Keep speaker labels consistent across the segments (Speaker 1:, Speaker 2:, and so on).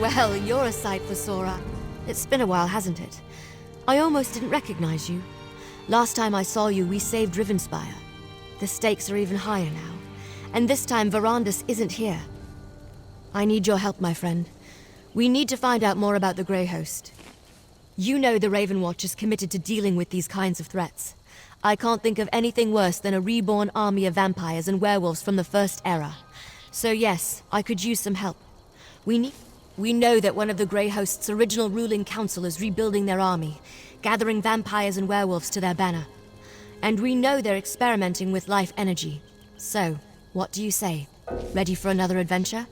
Speaker 1: Well, you're a sight for sore eyes. It's been a while, hasn't it? I almost didn't recognize you. Last time I saw you, we saved Rivenspire. The stakes are even higher now. And this time, Verandis isn't here. I need your help, my friend. We need to find out more about the Grey Host. You know the Raven Watch is committed to dealing with these kinds of threats. I can't think of anything worse than a reborn army of vampires and werewolves from the First Era. So yes, I could use some help. We know that one of the Grey Host's original ruling council is rebuilding their army, gathering vampires and werewolves to their banner. And we know they're experimenting with life energy. So, what do you say? Ready for another adventure?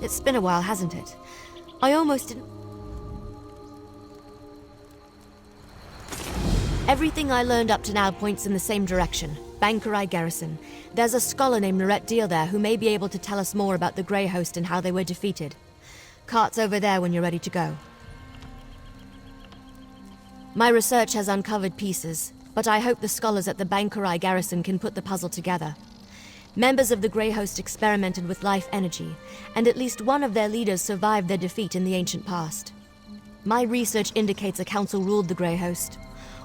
Speaker 1: It's been a while, hasn't it? I almost didn't... Everything I learned up to now points in the same direction. Bankerai Garrison. There's a scholar named Lorette Deal there who may be able to tell us more about the Grey Host and how they were defeated. Cart's over there when you're ready to go. My research has uncovered pieces, but I hope the scholars at the Bankerai Garrison can put the puzzle together. Members of the Grey Host experimented with life energy, and at least one of their leaders survived their defeat in the ancient past. My research indicates a council ruled the Grey Host.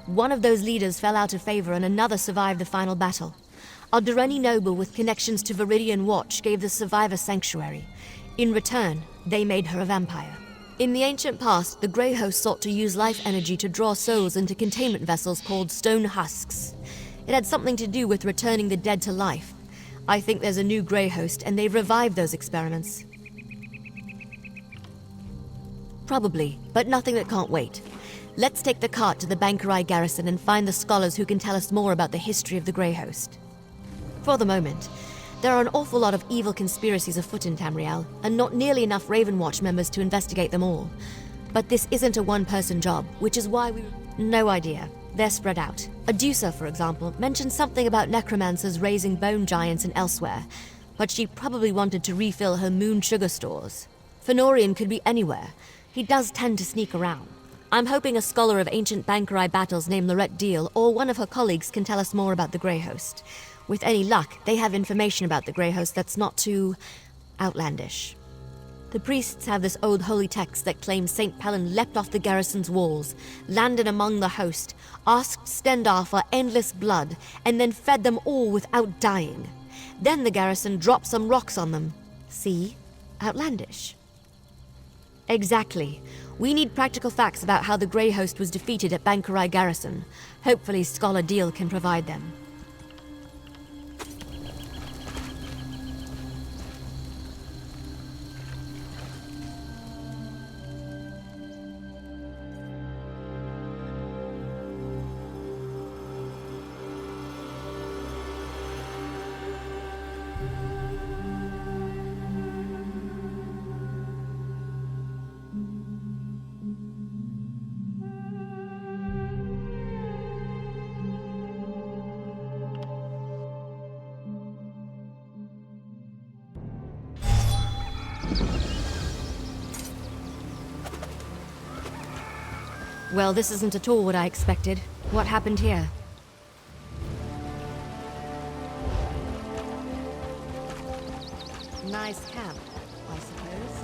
Speaker 1: One of those leaders fell out of favor and another survived the final battle. A Durrani noble with connections to Viridian Watch gave the survivor sanctuary. In return, they made her a vampire. In the ancient past, the Grey Host sought to use life energy to draw souls into containment vessels called stone husks. It had something to do with returning the dead to life. I think there's a new Grey Host, and they've revived those experiments. Probably, but nothing that can't wait. Let's take the cart to the Bankerai Garrison and find the scholars who can tell us more about the history of the Grey Host. For the moment, there are an awful lot of evil conspiracies afoot in Tamriel, and not nearly enough Ravenwatch members to investigate them all. But this isn't a one-person job, which is why we... No idea. They're spread out. Adusa, for example, mentioned something about necromancers raising bone giants and elsewhere, but she probably wanted to refill her moon sugar stores. Fenorian could be anywhere. He does tend to sneak around. I'm hoping a scholar of ancient Bankerai battles named Lorette Deal or one of her colleagues can tell us more about the Grey Host. With any luck, they have information about the Grey Host that's not too... outlandish. The priests have this old holy text that claims St. Pelin leapt off the garrison's walls, landed among the host, asked Stendar for endless blood, and then fed them all without dying. Then the garrison dropped some rocks on them. See? Outlandish. Exactly. We need practical facts about how the Grey Host was defeated at Bankerai Garrison. Hopefully Scholar Deal can provide them. Well, this isn't at all what I expected. What happened here? Nice camp, I suppose.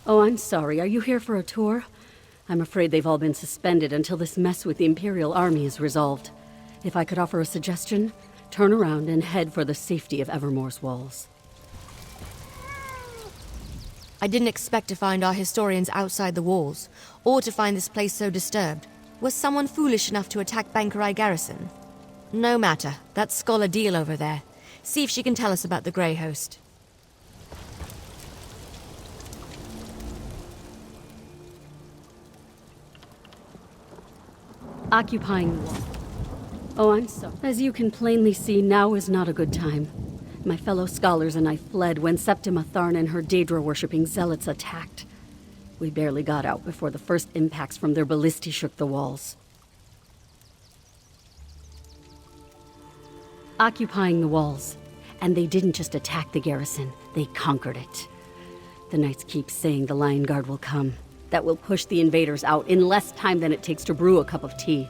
Speaker 2: Oh, I'm sorry. Are you here for a tour? I'm afraid they've all been suspended until this mess with the Imperial Army is resolved. If I could offer a suggestion, turn around and head for the safety of Evermore's walls.
Speaker 1: I didn't expect to find our historians outside the walls, or to find this place so disturbed. Was someone foolish enough to attack Bankerai Garrison? No matter. That's Scholar Deal over there. See if she can tell us about the Grey Host.
Speaker 2: Occupying the wall. Oh, I'm sorry. As you can plainly see, now is not a good time. My fellow scholars and I fled when Septima Tharn and her Daedra-worshipping zealots attacked. We barely got out before the first impacts from their ballistae shook the walls. Occupying the walls. And they didn't just attack the garrison, they conquered it. The Knights keep saying the Lion Guard will come. That will push the invaders out in less time than it takes to brew a cup of tea.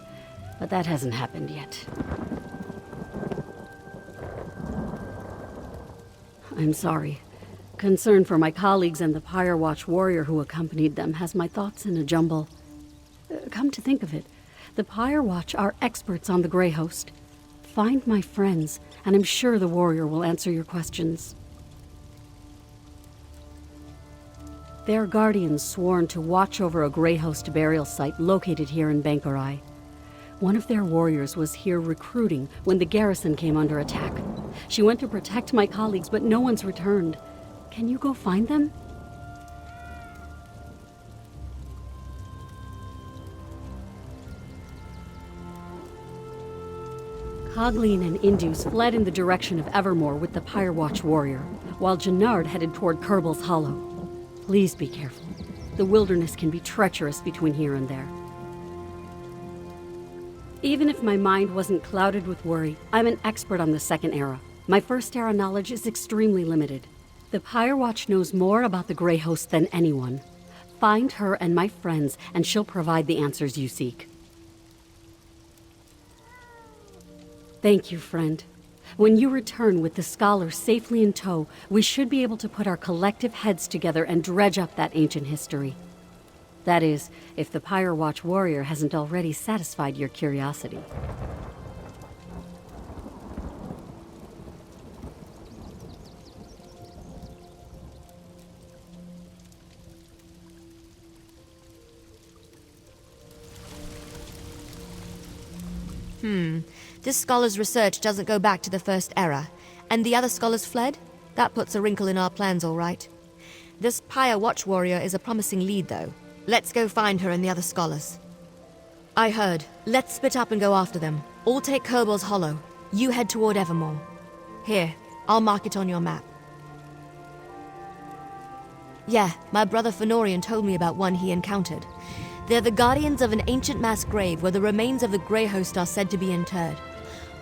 Speaker 2: But that hasn't happened yet. I'm sorry. Concern for my colleagues and the Pyre Watch warrior who accompanied them has my thoughts in a jumble. Come to think of it, the Pyre Watch are experts on the Grey Host. Find my friends, and I'm sure the warrior will answer your questions. They're guardians sworn to watch over a Grey Host burial site located here in Bankerai. One of their warriors was here recruiting when the garrison came under attack. She went to protect my colleagues, but no one's returned. Can you go find them? Cogleen and Indus fled in the direction of Evermore with the Pyre Watch warrior, while Jannard headed toward Kerbel's Hollow. Please be careful. The wilderness can be treacherous between here and there. Even if my mind wasn't clouded with worry, I'm an expert on the Second Era. My First Era knowledge is extremely limited. The Pyre Watch knows more about the Grey Host than anyone. Find her and my friends, and she'll provide the answers you seek. Thank you, friend. When you return with the scholar safely in tow, we should be able to put our collective heads together and dredge up that ancient history. That is, if the Pyre Watch warrior hasn't already satisfied your curiosity.
Speaker 1: This scholar's research doesn't go back to the First Era, and the other scholars fled? That puts a wrinkle in our plans, all right. This Pyre Watch warrior is a promising lead, though. Let's go find her and the other scholars. I heard. Let's split up and go after them. All take Kerbel's Hollow. You head toward Evermore. Here, I'll mark it on your map. Yeah, my brother Fenorian told me about one he encountered. They're the guardians of an ancient mass grave where the remains of the Grey Host are said to be interred.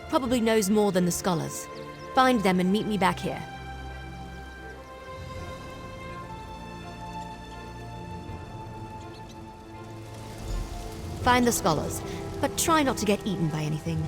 Speaker 1: Probably knows more than the scholars. Find them and meet me back here. Find the scholars, but try not to get eaten by anything.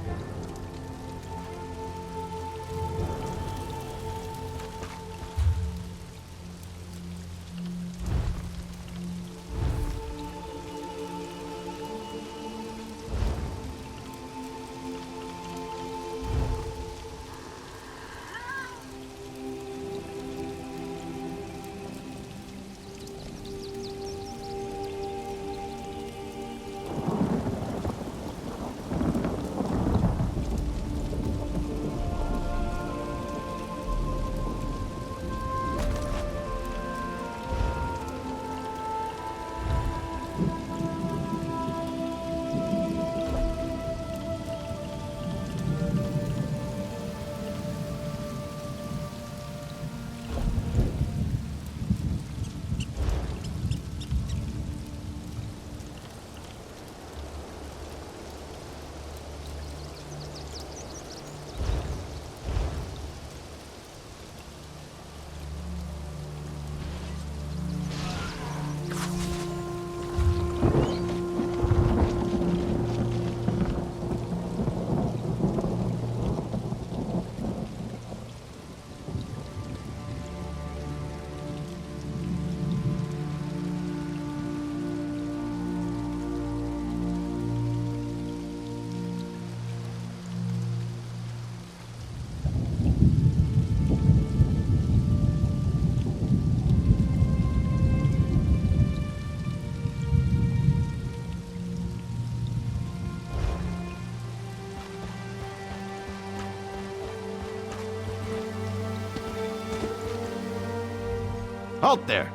Speaker 3: Halt there!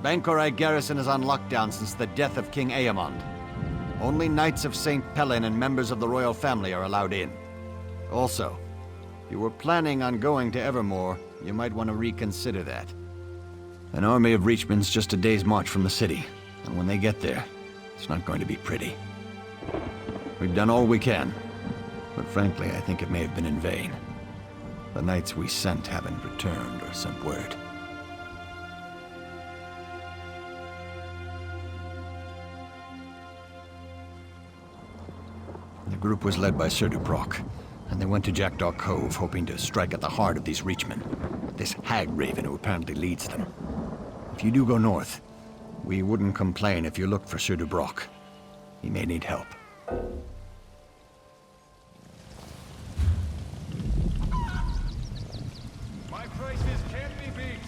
Speaker 3: Bankorai garrison is on lockdown since the death of King Aemond. Only Knights of St. Pellin and members of the royal family are allowed in. Also, if you were planning on going to Evermore, you might want to reconsider that. An army of Reachmen's just a day's march from the city, and when they get there, it's not going to be pretty. We've done all we can, but frankly, I think it may have been in vain. The knights we sent haven't returned or sent word. The group was led by Sir Duproc, and they went to Jackdaw Cove, hoping to strike at the heart of these Reachmen. This hag raven who apparently leads them. If you do go north, we wouldn't complain if you looked for Sir Duproc. He may need help.
Speaker 4: My prices can't be beat.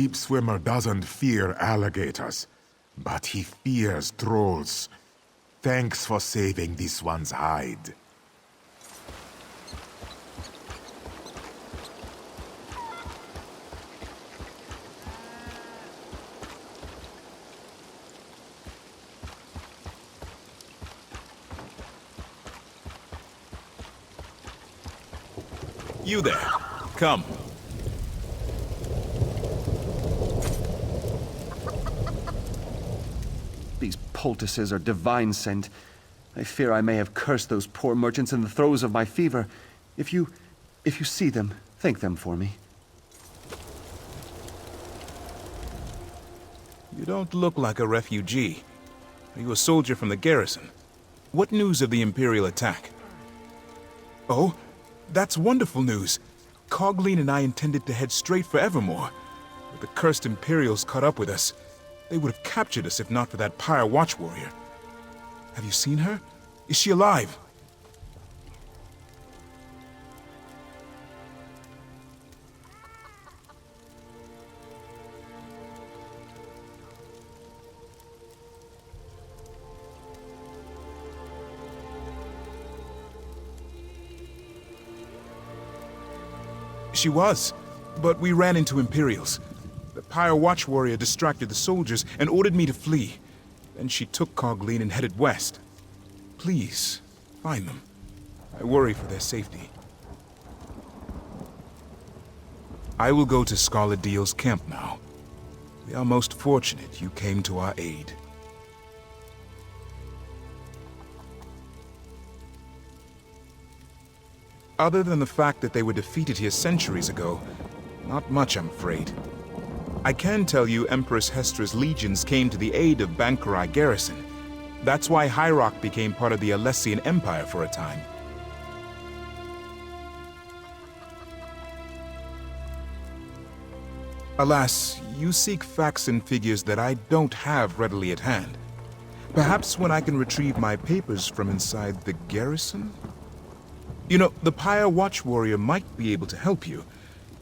Speaker 5: deep swimmer doesn't fear alligators, but he fears trolls. Thanks for saving this one's hide.
Speaker 6: You there. Come.
Speaker 7: These poultices are divine sent. I fear I may have cursed those poor merchants in the throes of my fever. If you see them, thank them for me.
Speaker 6: You don't look like a refugee. Are you a soldier from the garrison? What news of the Imperial attack? Oh, that's wonderful news. Cogleen and I intended to head straight for Evermore. But the cursed Imperials caught up with us. They would have captured us if not for that Pyre Watch warrior. Have you seen her? Is she alive? She was, but we ran into Imperials. The Pyre Watch warrior distracted the soldiers and ordered me to flee. Then she took Cogleen and headed west. Please, find them. I worry for their safety. I will go to Scarlet Deal's camp now. We are most fortunate you came to our aid. Other than the fact that they were defeated here centuries ago, not much, I'm afraid. I can tell you Empress Hestra's legions came to the aid of Bankurai garrison. That's why High Rock became part of the Alessian Empire for a time. Alas, you seek facts and figures that I don't have readily at hand. Perhaps when I can retrieve my papers from inside the garrison? You know, the Pyre Watch warrior might be able to help you.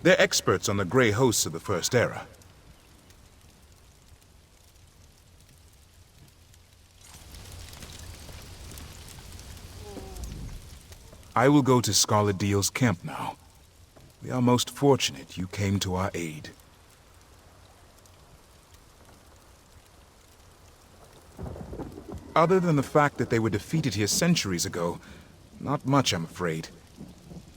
Speaker 6: They're experts on the Grey hosts of the First Era. I will go to Scarlet Deal's camp now. We are most fortunate you came to our aid. Other than the fact that they were defeated here centuries ago, not much, I'm afraid.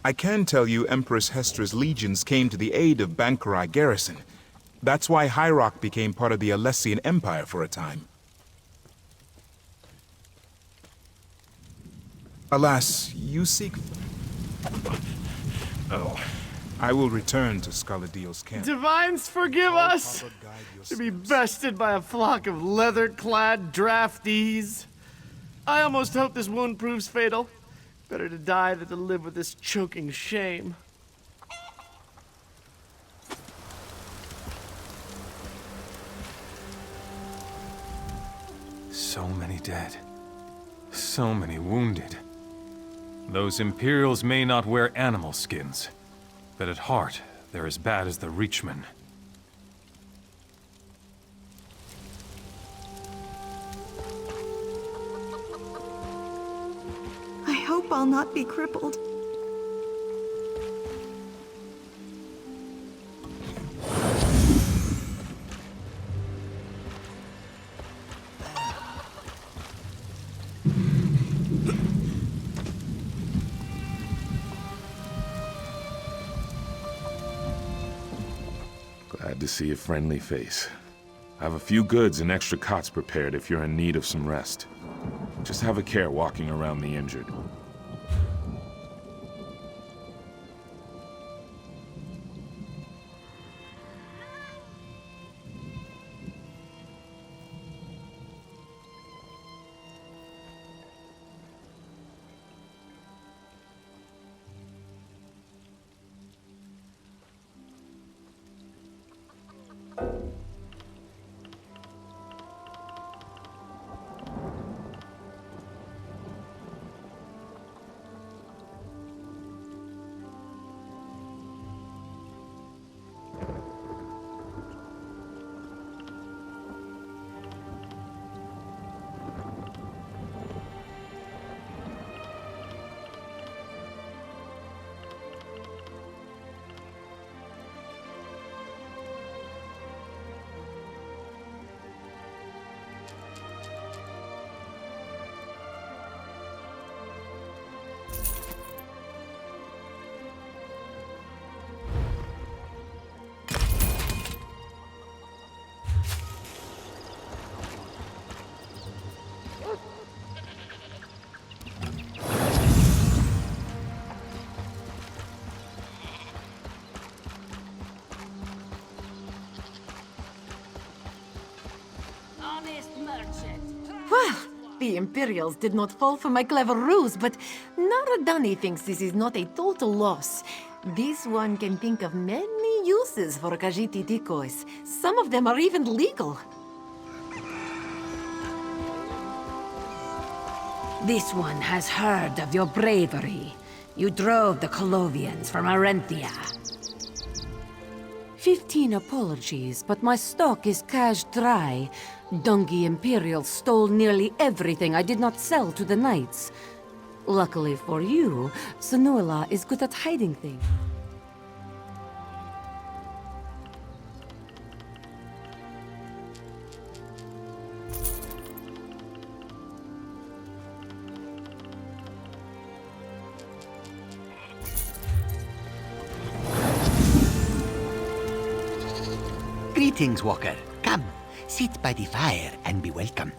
Speaker 6: I can tell you Empress Hestra's legions came to the aid of Bankurai garrison. That's why High Rock became part of the Alessian Empire for a time. Alas, you seek... Oh. I will return to Scarlet Deal's camp.
Speaker 8: Divines, forgive us! To be bested by a flock of leather-clad draftees. I almost hope this wound proves fatal. Better to die than to live with this choking shame.
Speaker 9: So many dead. So many wounded. Those Imperials may not wear animal skins, but at heart, they're as bad as the Reachmen.
Speaker 10: I hope I'll not be crippled.
Speaker 11: Glad to see a friendly face. I have a few goods and extra cots prepared if you're in need of some rest. Just have a care walking around the injured.
Speaker 12: Well, the Imperials did not fall for my clever ruse, but Naradani thinks this is not a total loss. This one can think of many uses for Khajiit decoys. Some of them are even legal.
Speaker 13: This one has heard of your bravery. You drove the Colovians from Arenthia. 15 apologies, but my stock is cash dry. Dungy Imperials stole nearly everything I did not sell to the Knights. Luckily for you, Sonuela is good at hiding things.
Speaker 14: Greetings, Walker. Come, sit by the fire and be welcome.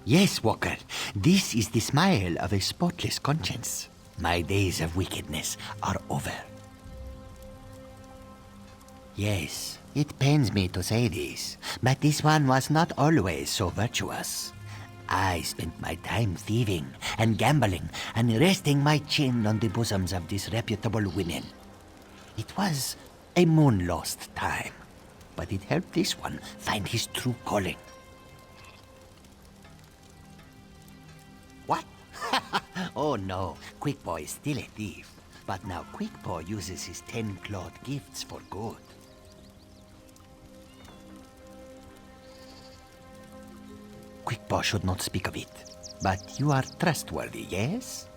Speaker 14: Yes, Walker, this is the smile of a spotless conscience. My days of wickedness are over. Yes, it pains me to say this, but this one was not always so virtuous. I spent my time thieving and gambling and resting my chin on the bosoms of disreputable women. It was a moon-lost time, but it helped this one find his true calling. What? Oh no, Quickpaw is still a thief. But now Quickpaw uses his 10-clawed gifts for good. Quickpaw should not speak of it. But you are trustworthy, yes?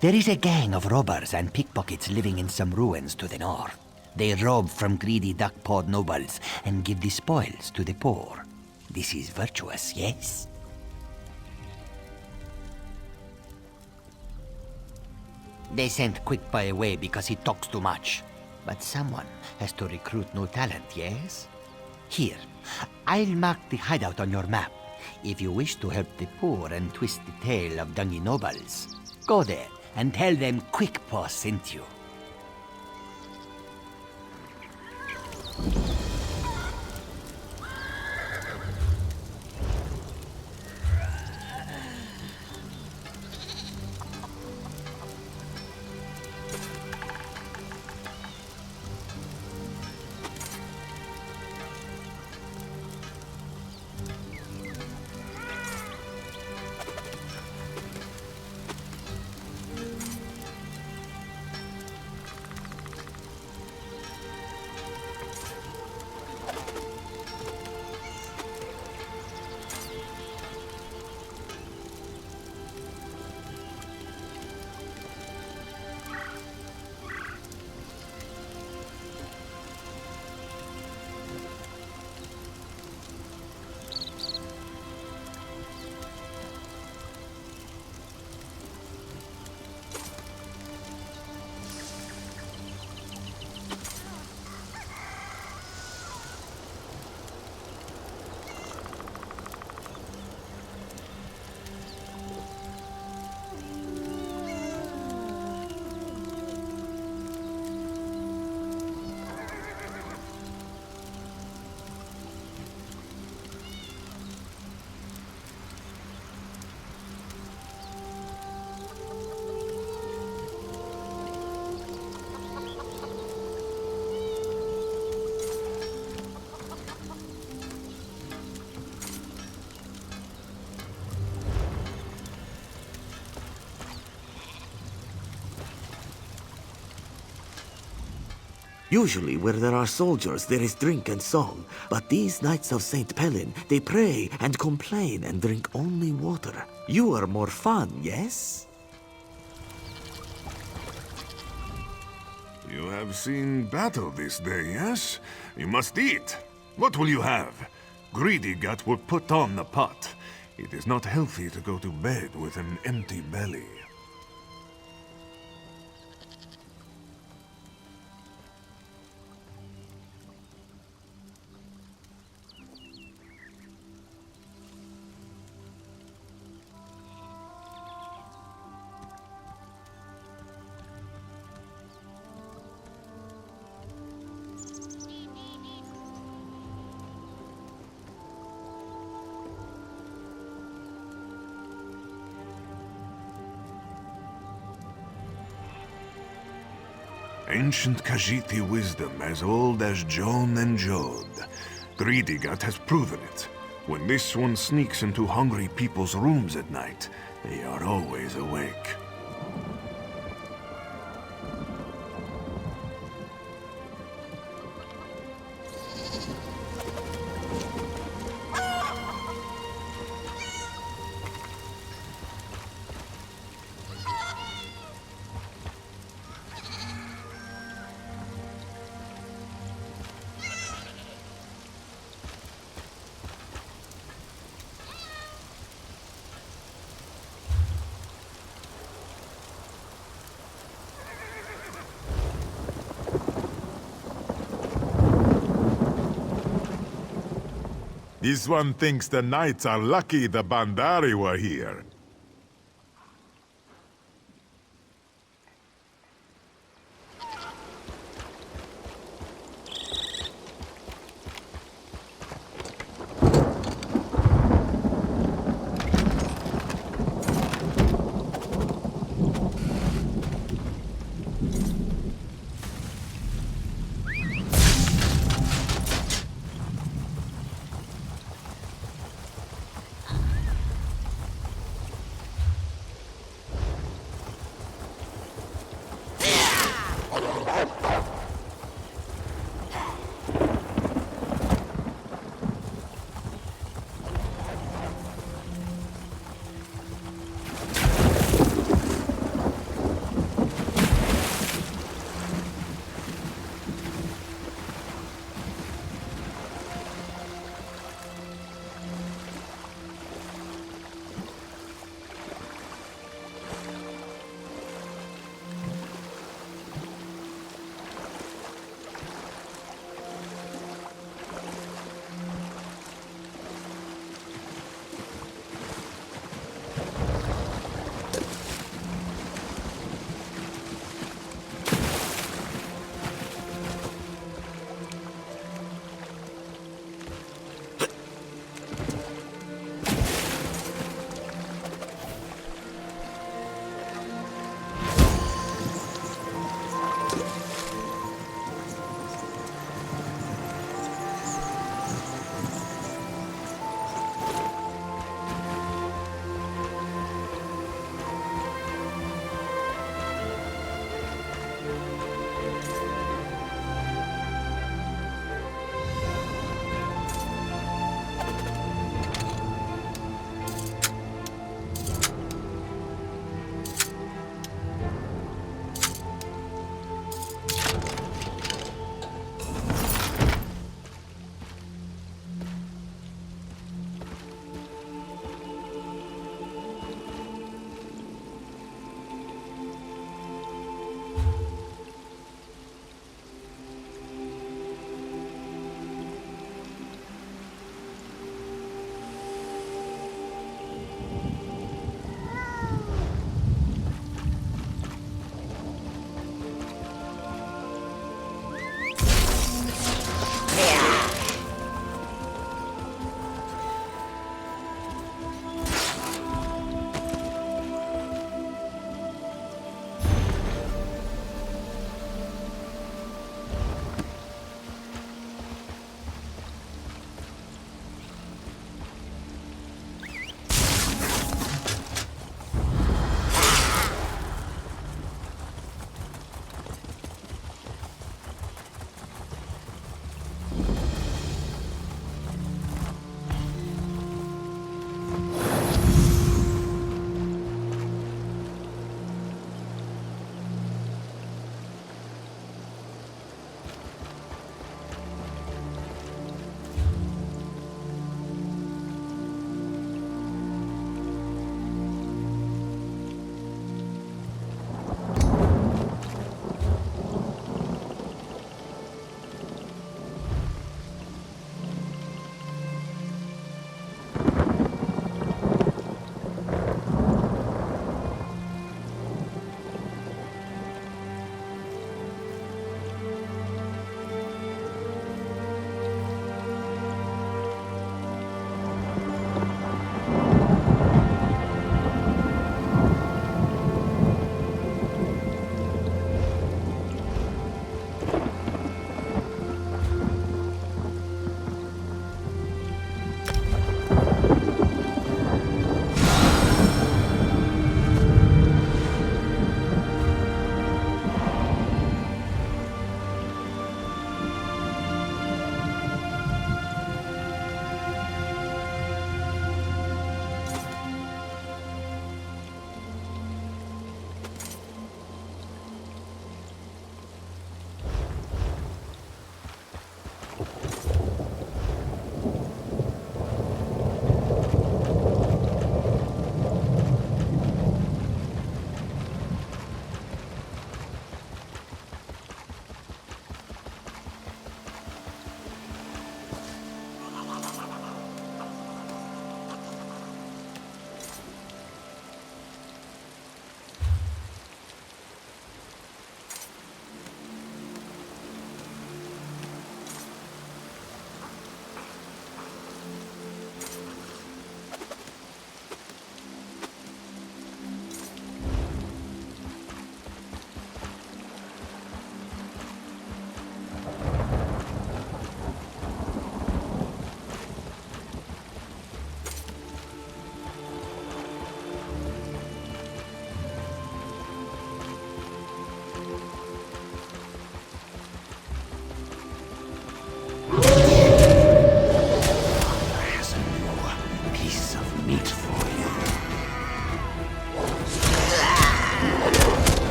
Speaker 14: There is a gang of robbers and pickpockets living in some ruins to the north. They rob from greedy duck-pawed nobles and give the spoils to the poor. This is virtuous, yes? They sent Quickpaw away because he talks too much. But someone has to recruit new talent, yes? Here, I'll mark the hideout on your map. If you wish to help the poor and twist the tale of Dungy nobles, go there and tell them Quickpaw sent you.
Speaker 15: Usually where there are soldiers, there is drink and song. But these Knights of St. Pellin, they pray and complain and drink only water. You are more fun, yes?
Speaker 16: You have seen battle this day, yes? You must eat. What will you have? Greedy gut will put on the pot. It is not healthy to go to bed with an empty belly. Ancient Khajiiti wisdom as old as Joan and Jod. Greedygut has proven it. When this one sneaks into hungry people's rooms at night, they are always awake.
Speaker 5: This one thinks the knights are lucky the Bandari were here.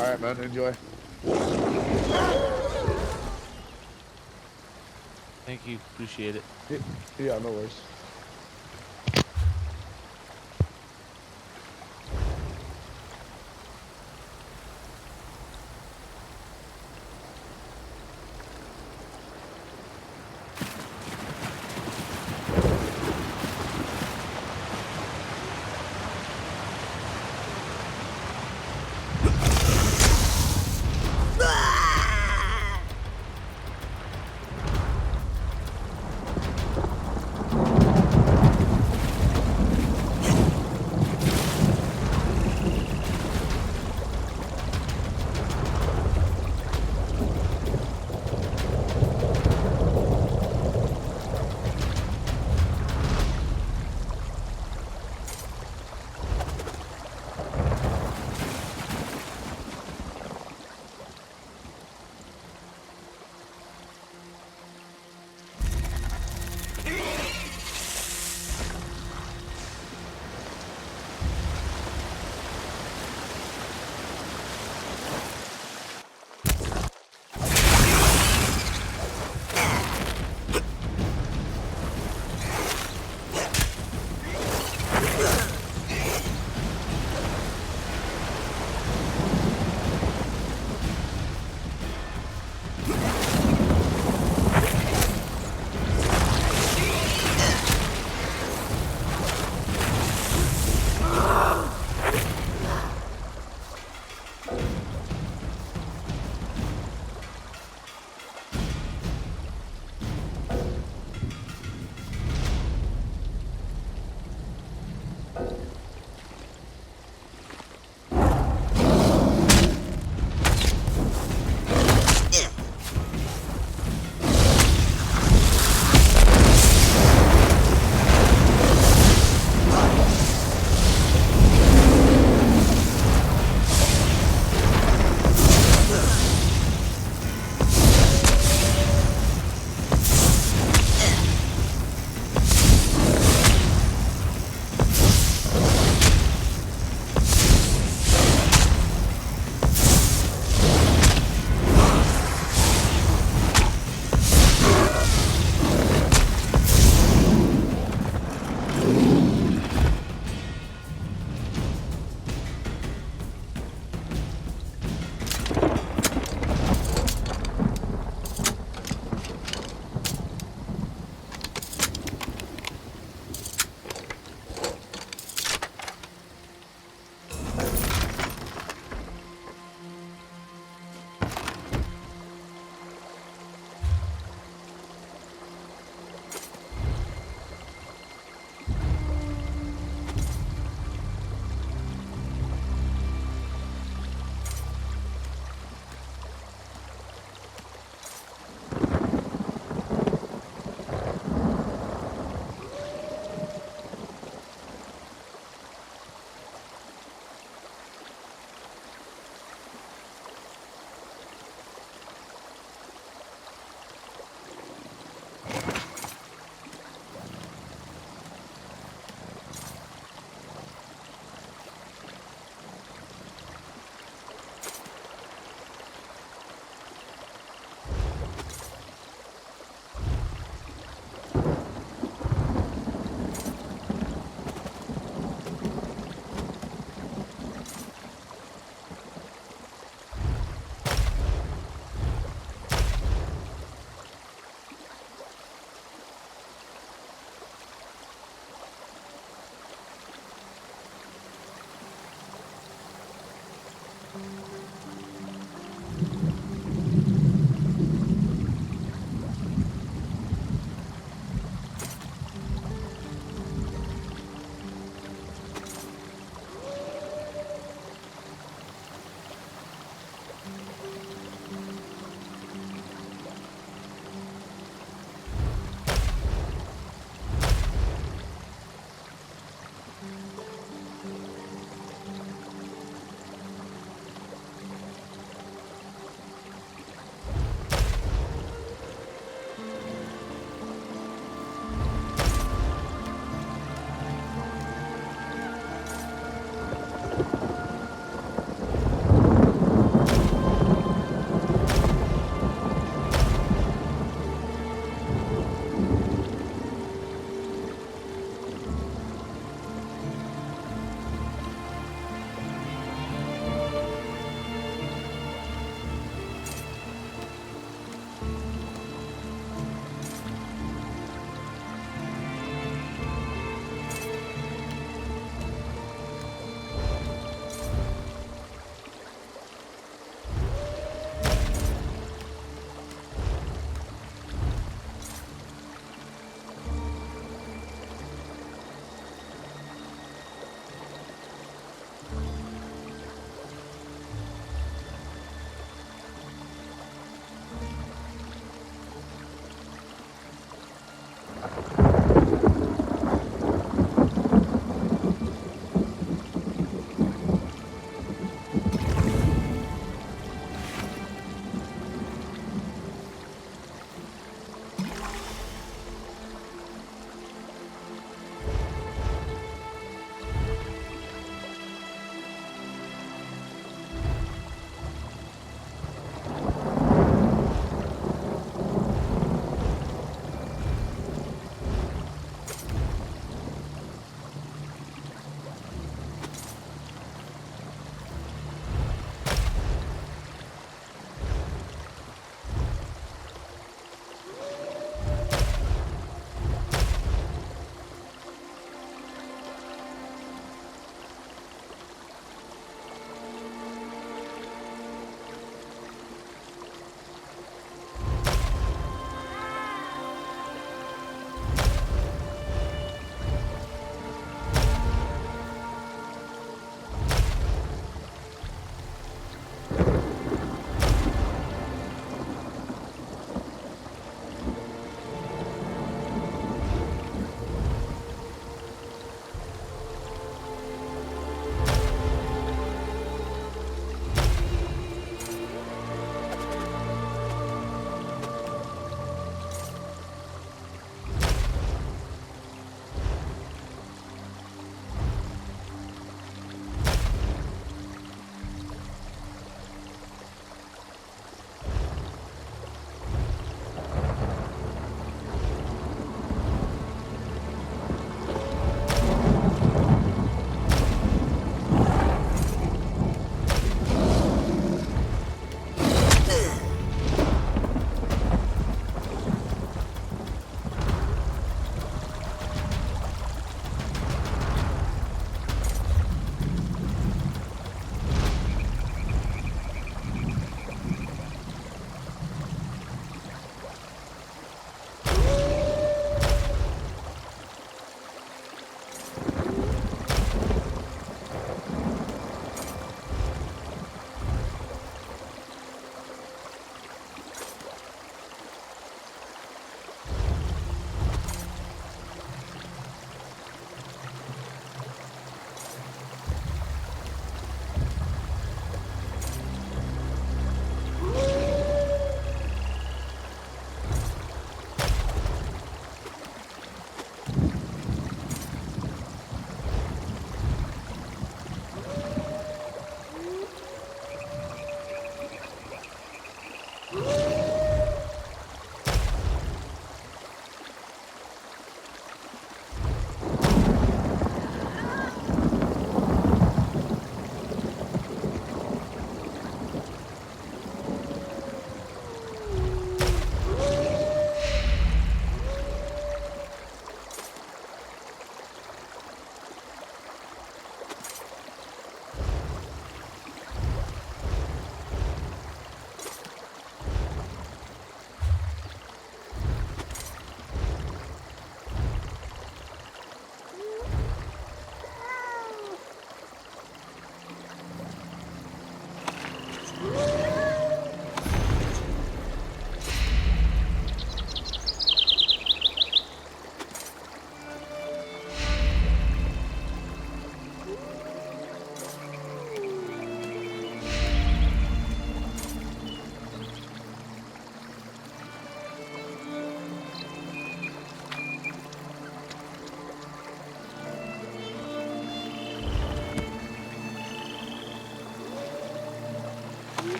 Speaker 17: Alright, man. Enjoy.
Speaker 18: Thank you. Appreciate it.
Speaker 17: Yeah, no worries.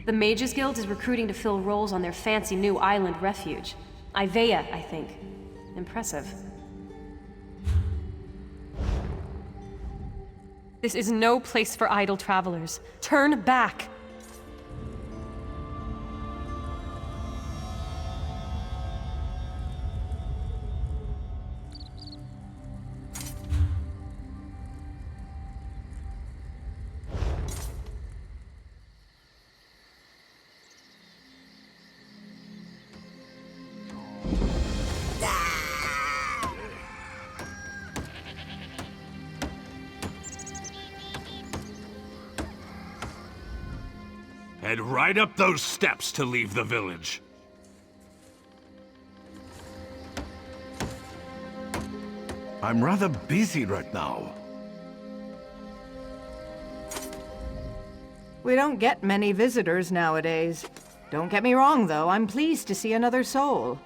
Speaker 19: The Mages Guild is recruiting to fill roles on their fancy new island refuge. Ivea, I think. Impressive. This is no place for idle travelers. Turn back!
Speaker 20: Head right up those steps to leave the village.
Speaker 16: I'm rather busy right now.
Speaker 21: We don't get many visitors nowadays. Don't get me wrong, though, I'm pleased to see another soul.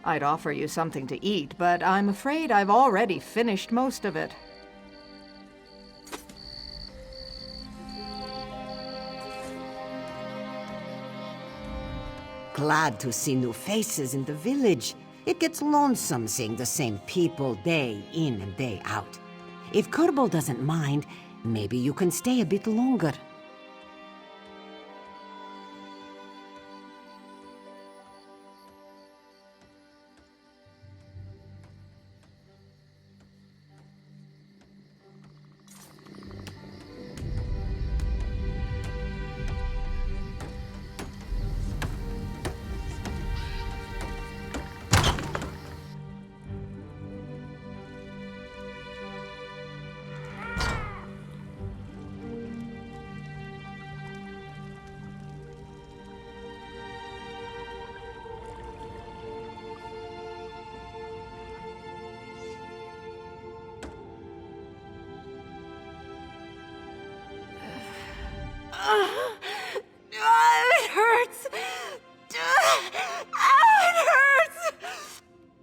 Speaker 21: I'd offer you something to eat, but I'm afraid I've already finished most of it.
Speaker 22: Glad to see new faces in the village. It gets lonesome seeing the same people day in and day out. If Kerbal doesn't mind, maybe you can stay a bit longer.
Speaker 21: It hurts! It hurts!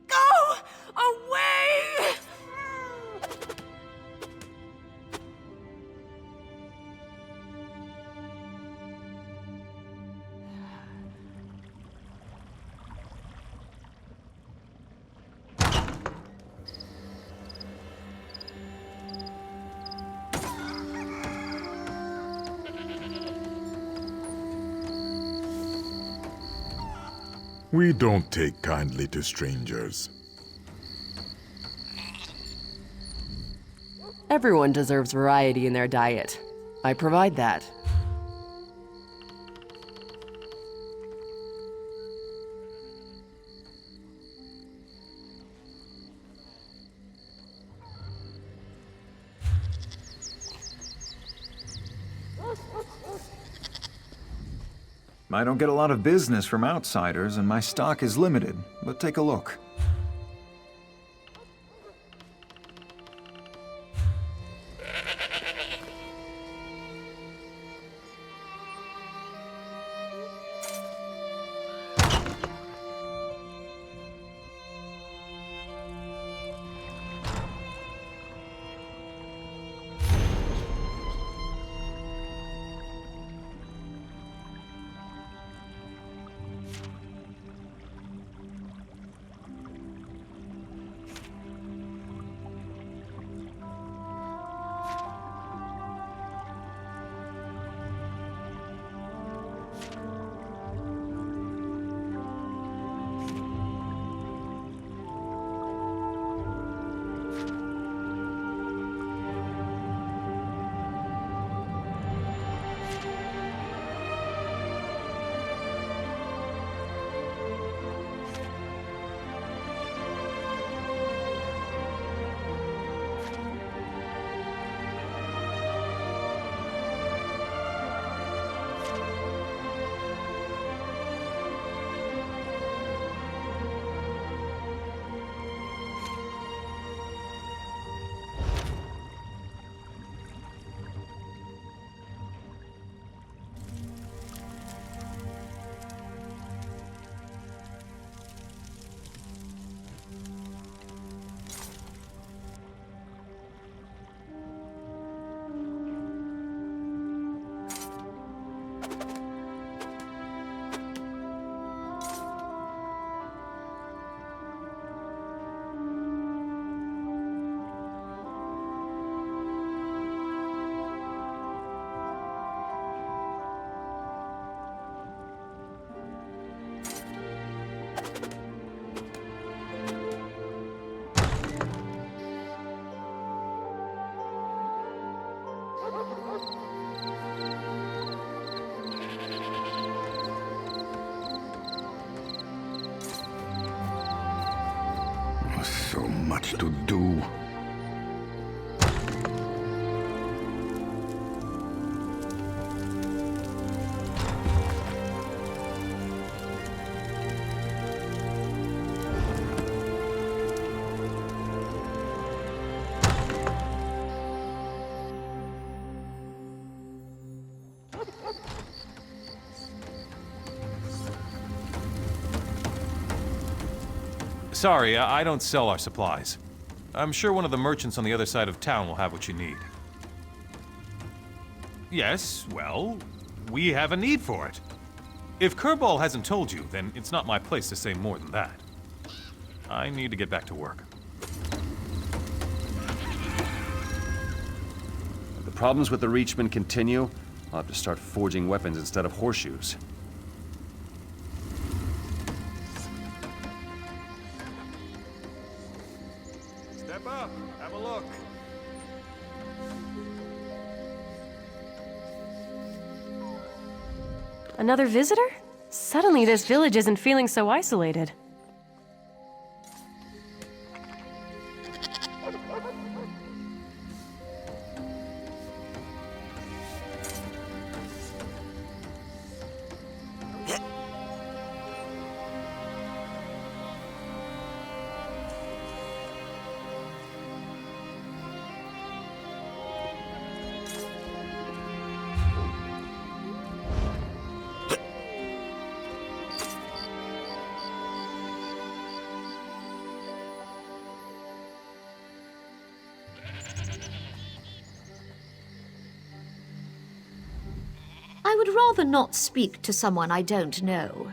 Speaker 21: Go away!
Speaker 5: We don't take kindly to strangers.
Speaker 23: Everyone deserves variety in their diet. I provide that.
Speaker 24: I don't get a lot of business from outsiders, and my stock is limited, but take a look.
Speaker 16: much to do.
Speaker 9: Sorry, I don't sell our supplies. I'm sure one of the merchants on the other side of town will have what you need. Yes, well, we have a need for it. If Kerbal hasn't told you, then it's not my place to say more than that. I need to get back to work.
Speaker 7: If the problems with the Reachmen continue, I'll have to start forging weapons instead of horseshoes.
Speaker 9: Step up, have a look.
Speaker 19: Another visitor? Suddenly this village isn't feeling so isolated.
Speaker 1: I would rather not speak to someone I don't know.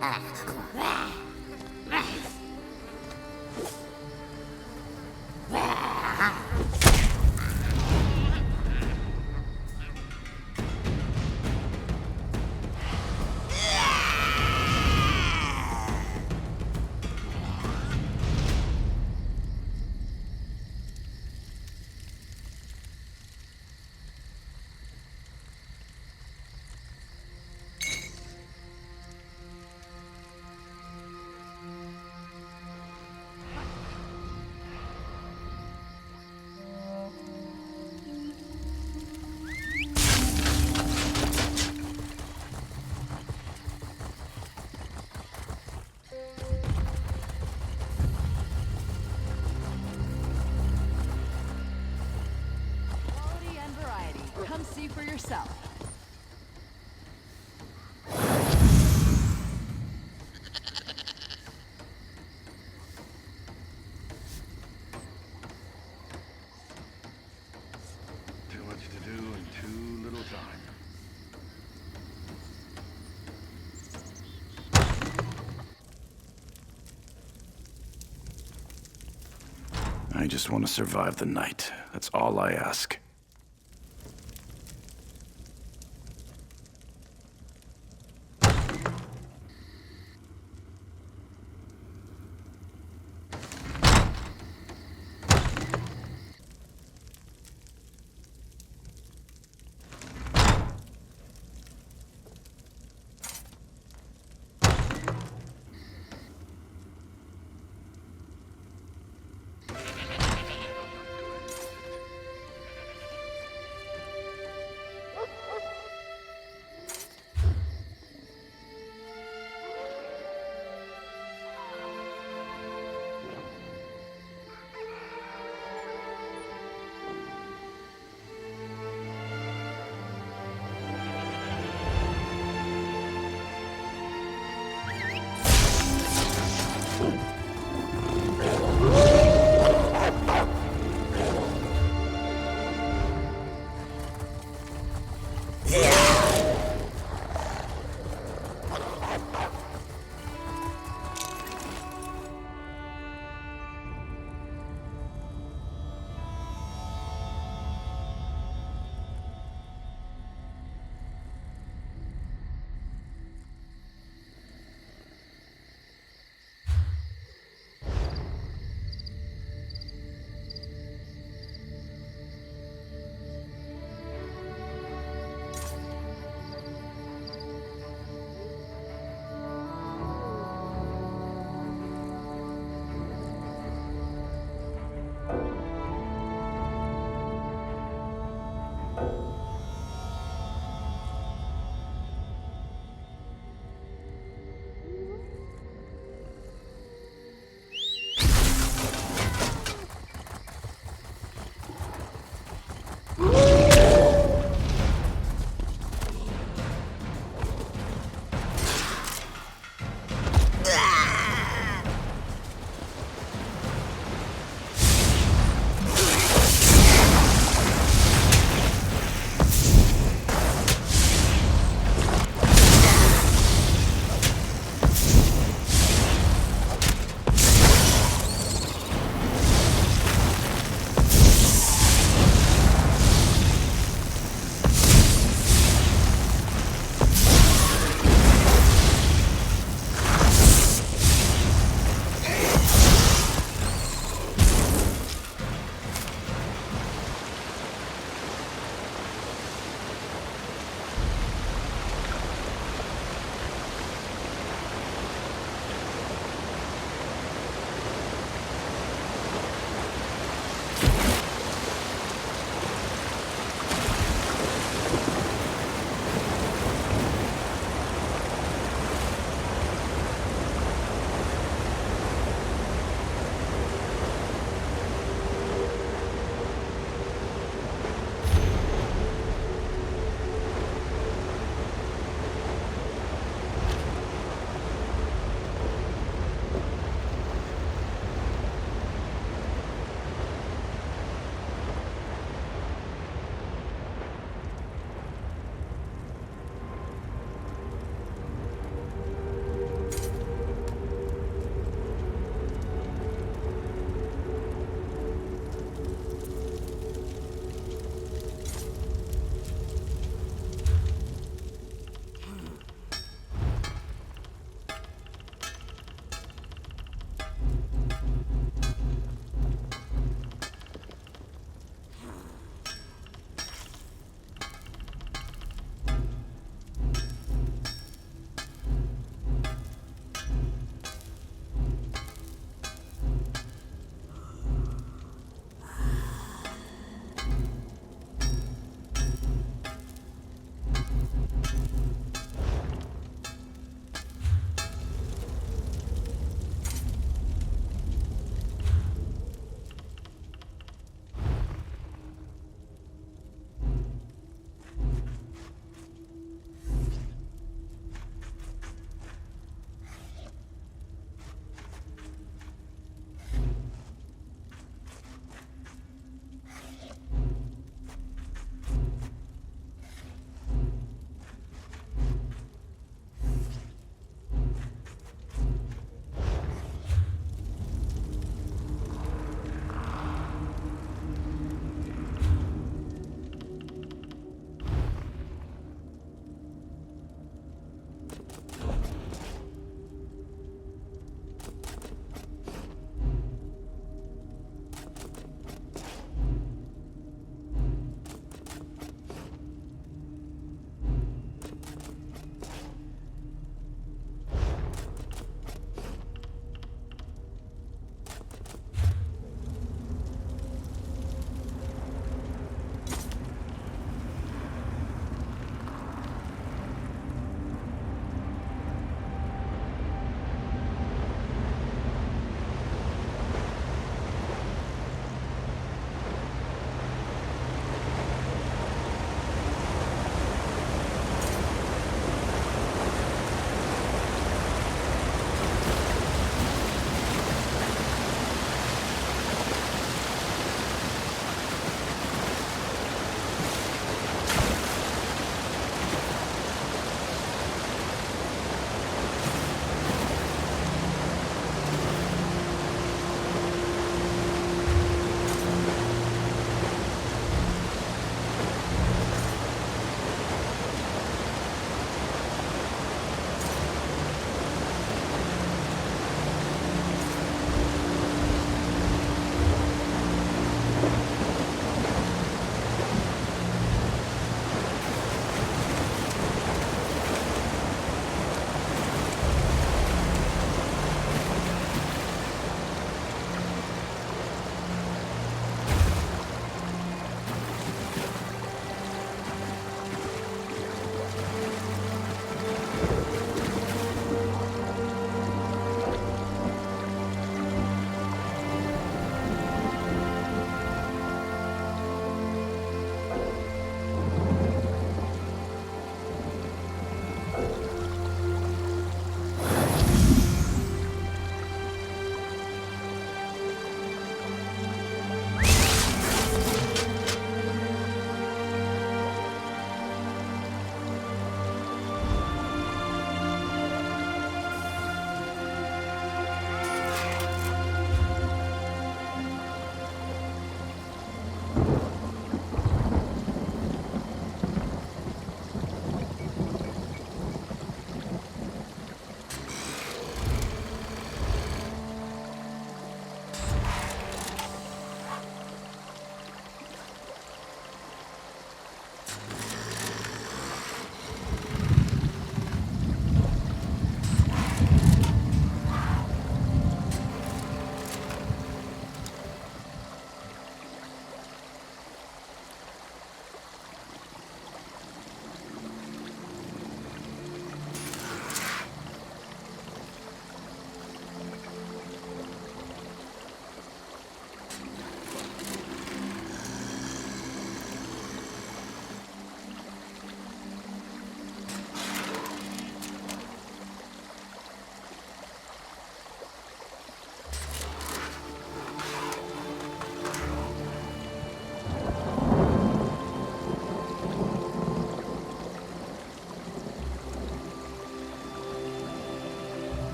Speaker 2: Quality and variety. Come see for yourself.
Speaker 20: Too much to do in too little time.
Speaker 3: I just want to survive the night. That's all I ask.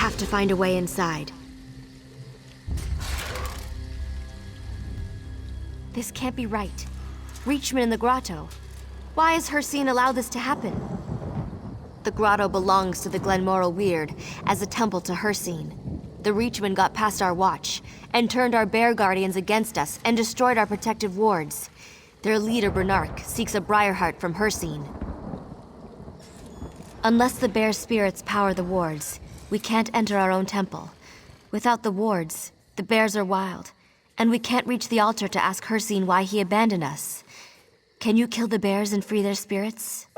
Speaker 4: have to find a way inside. This can't be right. Reachman in the grotto. Why has Hircine allowed this to happen? The grotto belongs to the Glenmoral Weird as a temple to Hircine. The Reachmen got past our watch and turned our bear guardians against us and destroyed our protective wards. Their leader, Bernark, seeks a Briarheart from Hircine. Unless the bear spirits power the wards, we can't enter our own temple. Without the wards, the bears are wild, and we can't reach the altar to ask Hircine why he abandoned us. Can you kill the bears and free their spirits?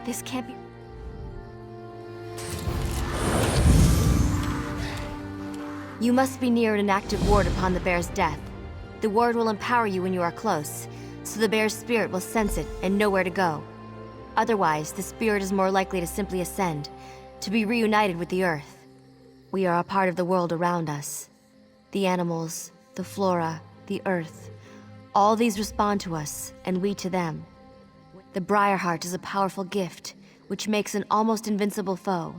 Speaker 4: This can't be... You must be near an active ward upon the bear's death. The ward will empower you when you are close, so the bear's spirit will sense it and know where to go. Otherwise, the spirit is more likely to simply ascend, to be reunited with the earth. We are a part of the world around us. The animals, the flora, the earth. All these respond to us, and we to them. The Briarheart is a powerful gift, which makes an almost invincible foe.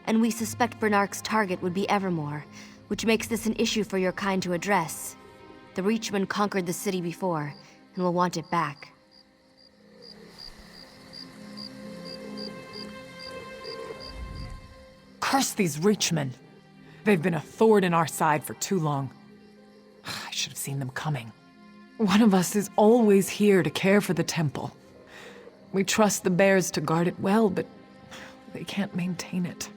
Speaker 4: And we suspect Bernark's target would be Evermore, which makes this an issue for your kind to address. The Reachmen conquered the city before, and will want it back.
Speaker 6: Curse these Reachmen! They've been a thorn in our side for too long. I should have seen them coming. One of us is always here to care for the temple. We trust the bears to guard it well, but they can't maintain it.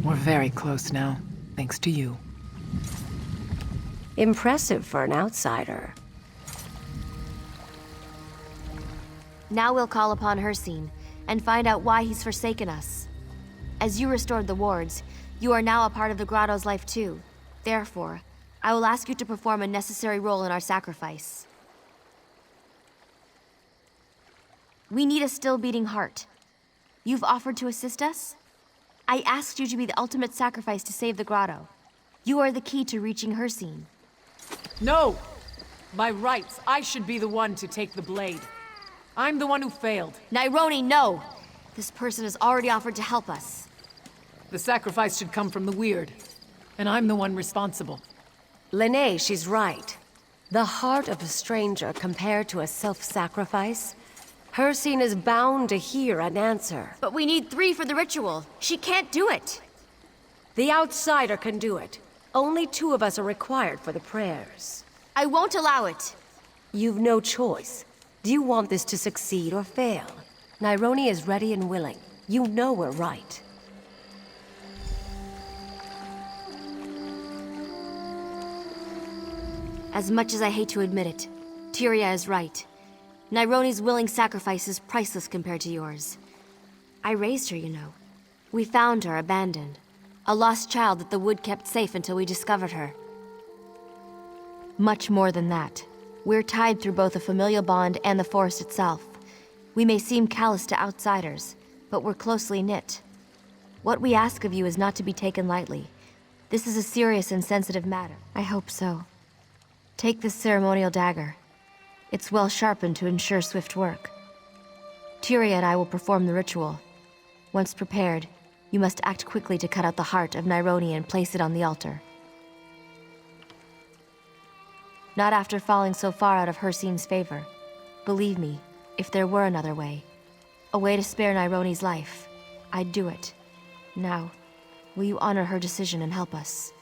Speaker 6: We're very close now, thanks to you.
Speaker 8: Impressive for an outsider.
Speaker 4: Now we'll call upon Hircine and find out why he's forsaken us. As you restored the wards, you are now a part of the grotto's life too. Therefore, I will ask you to perform a necessary role in our sacrifice. We need a still-beating heart. You've offered to assist us? I asked you to be the ultimate sacrifice to save the grotto. You are the key to reaching Hircine.
Speaker 6: No! By rights, I should be the one to take the blade. I'm the one who failed.
Speaker 4: Nyroni, no! This person has already offered to help us.
Speaker 6: The sacrifice should come from the Weird, and I'm the one responsible.
Speaker 8: Lene, she's right. The heart of a stranger compared to a self-sacrifice? Hircine is bound to hear an answer.
Speaker 4: But we need 3 for the ritual. She can't do it.
Speaker 8: The outsider can do it. Only 2 of us are required for the prayers.
Speaker 4: I won't allow it.
Speaker 8: You've no choice. Do you want this to succeed or fail? Nyroni is ready and willing. You know we're right.
Speaker 4: As much as I hate to admit it, Tyria is right. Nyroni's willing sacrifice is priceless compared to yours. I raised her, you know. We found her abandoned. A lost child that the wood kept safe until we discovered her. Much more than that. We're tied through both a familial bond and the forest itself. We may seem callous to outsiders, but we're closely knit. What we ask of you is not to be taken lightly. This is a serious and sensitive matter. I hope so. Take this ceremonial dagger. It's well sharpened to ensure swift work. Tyria and I will perform the ritual. Once prepared, you must act quickly to cut out the heart of Nyroni and place it on the altar. Not after falling so far out of Hircine's favor. Believe me, if there were another way, a way to spare Nyroni's life, I'd do it. Now, will you honor her decision and help us?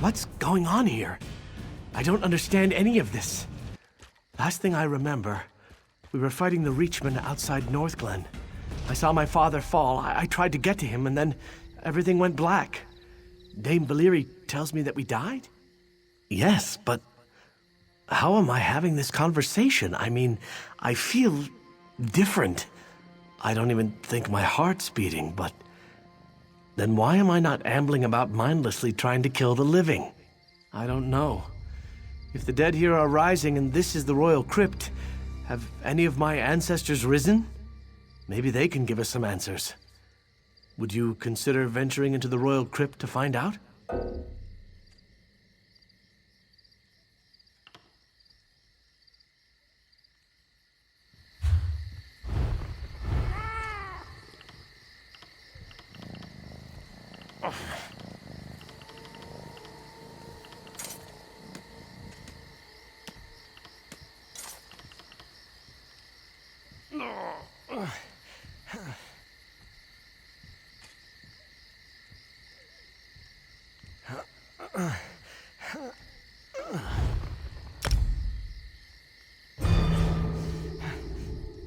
Speaker 10: What's going on here? I don't understand any of this. Last thing I remember, we were fighting the Reachmen outside Northglen. I saw my father fall. I tried to get to him, and then everything went black. Dame Valyrie tells me that we died? Yes, but how am I having this conversation? I mean, I feel different. I don't even think my heart's beating, but then why am I not ambling about mindlessly trying to kill the living? I don't know. If the dead here are rising and this is the royal crypt, have any of my ancestors risen? Maybe they can give us some answers. Would you consider venturing into the royal crypt to find out?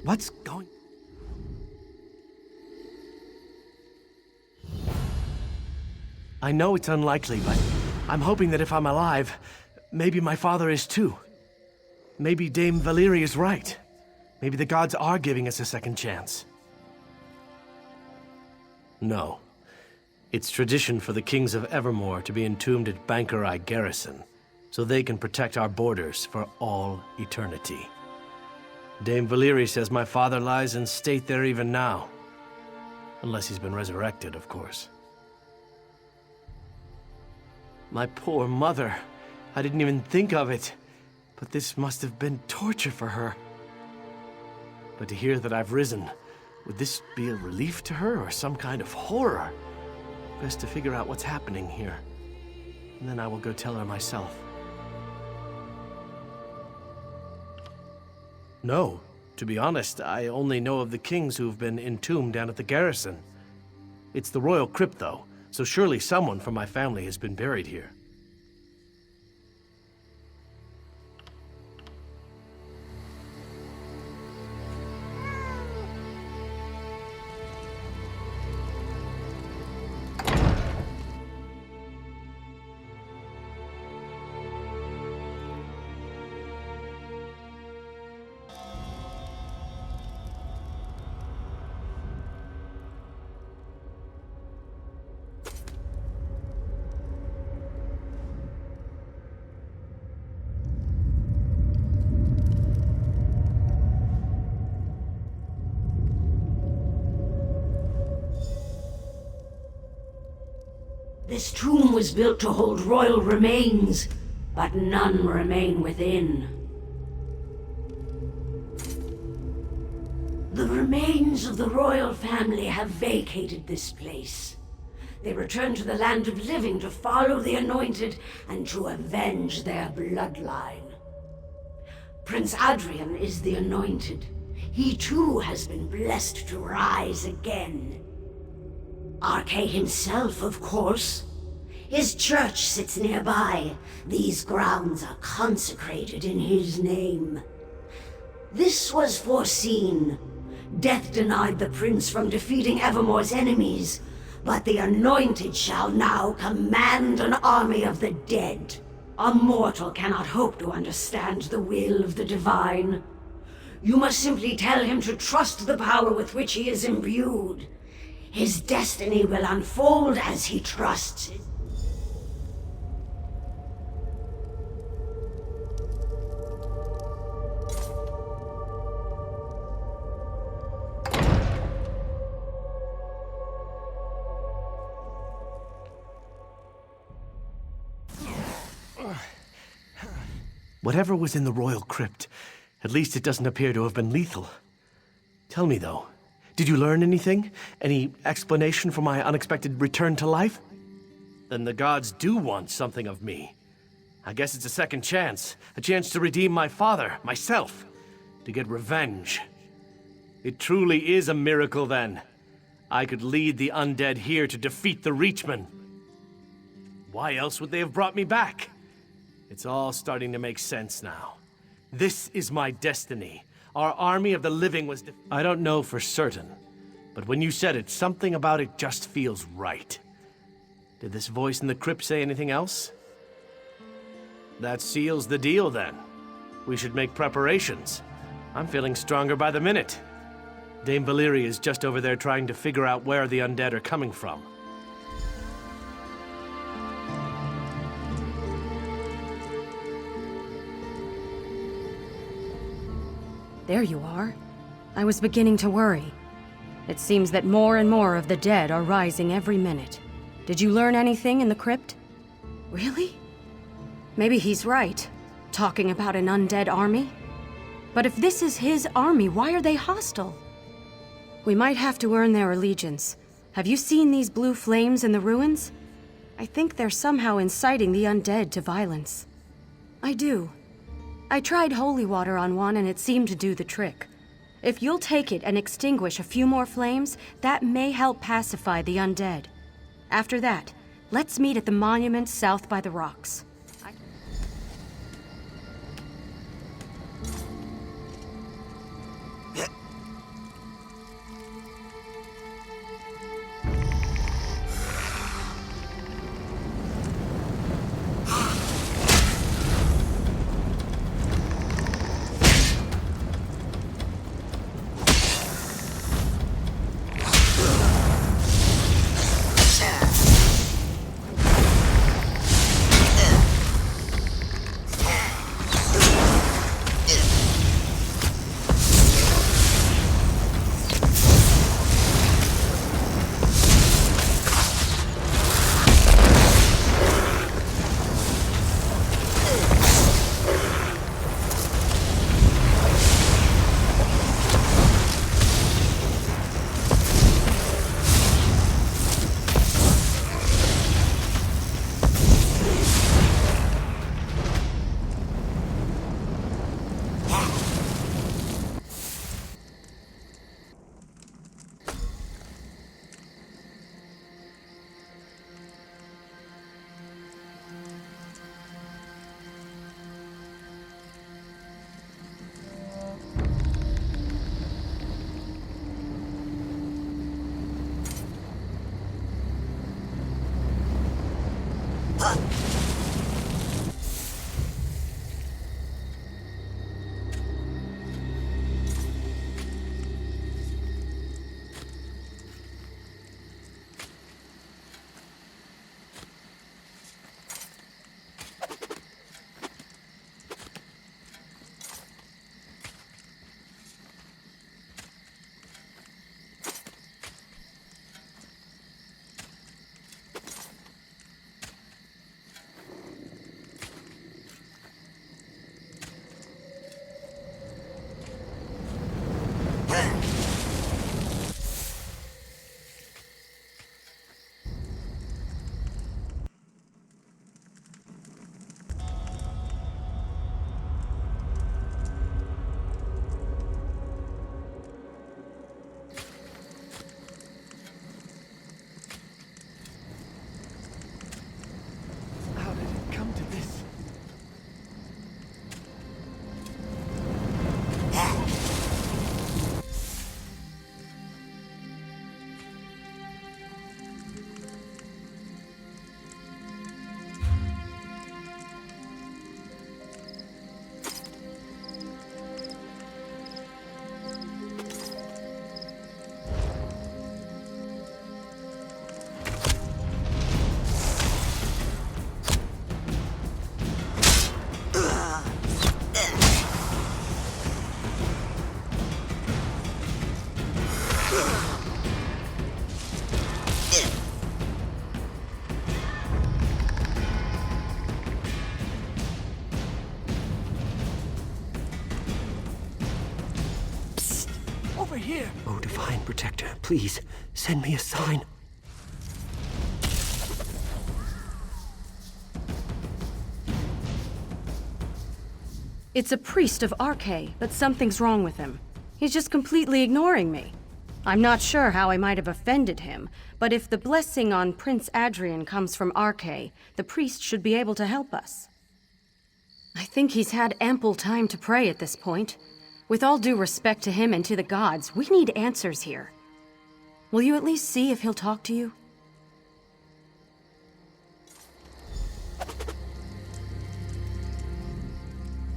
Speaker 10: What's going... I know it's unlikely, but I'm hoping that if I'm alive, maybe my father is too. Maybe Dame Valyria is right. Maybe the gods are giving us a second chance. No. It's tradition for the kings of Evermore to be entombed at Bankerai Garrison, so they can protect our borders for all eternity. Dame Valyria says my father lies in state there even now. Unless he's been resurrected, of course. My poor mother. I didn't even think of it. But this must have been torture for her. But to hear that I've risen, would this be a relief to her or some kind of horror? Best to figure out what's happening here. And then I will go tell her myself. No, to be honest, I only know of the kings who've been entombed down at the garrison. It's the royal crypt, though, so surely someone from my family has been buried here.
Speaker 11: This tomb was built to hold royal remains, but none remain within. The remains of the royal family have vacated this place. They return to the land of living to follow the anointed and to avenge their bloodline. Prince Adrian is the anointed. He too has been blessed to rise again. Archay himself, of course. His church sits nearby. These grounds are consecrated in his name. This was foreseen. Death denied the prince from defeating Evermore's enemies, but the anointed shall now command an army of the dead. A mortal cannot hope to understand the will of the divine. You must simply tell him to trust the power with which he is imbued. His destiny will unfold as he trusts it.
Speaker 10: Whatever was in the royal crypt, at least it doesn't appear to have been lethal. Tell me, though, did you learn anything? Any explanation for my unexpected return to life? Then the gods do want something of me. I guess it's a second chance. A chance to redeem my father, myself. To get revenge. It truly is a miracle, then. I could lead the undead here to defeat the Reachmen. Why else would they have brought me back? It's all starting to make sense now. This is my destiny. Our army of the living was I don't know for certain, but when you said it, something about it just feels right. Did this voice in the crypt say anything else? That seals the deal, then. We should make preparations. I'm feeling stronger by the minute. Dame Valyria is just over there trying to figure out where the undead are coming from.
Speaker 19: There you are. I was beginning to worry. It seems that more and more of the dead are rising every minute. Did you learn anything in the crypt? Really? Maybe he's right, talking about an undead army. But if this is his army, why are they hostile? We might have to earn their allegiance. Have you seen these blue flames in the ruins? I think they're somehow inciting the undead to violence. I do. I tried holy water on one and it seemed to do the trick. If you'll take it and extinguish a few more flames, that may help pacify the undead. After that, let's meet at the monument south by the rocks.
Speaker 10: over here!
Speaker 12: Oh, Divine Protector, please, send me a sign.
Speaker 19: It's a priest of Arche, but something's wrong with him. He's just completely ignoring me. I'm not sure how I might have offended him, but if the blessing on Prince Adrian comes from Arche, the priest should be able to help us. I think he's had ample time to pray at this point. With all due respect to him and to the gods, we need answers here. Will you at least see if he'll talk to you?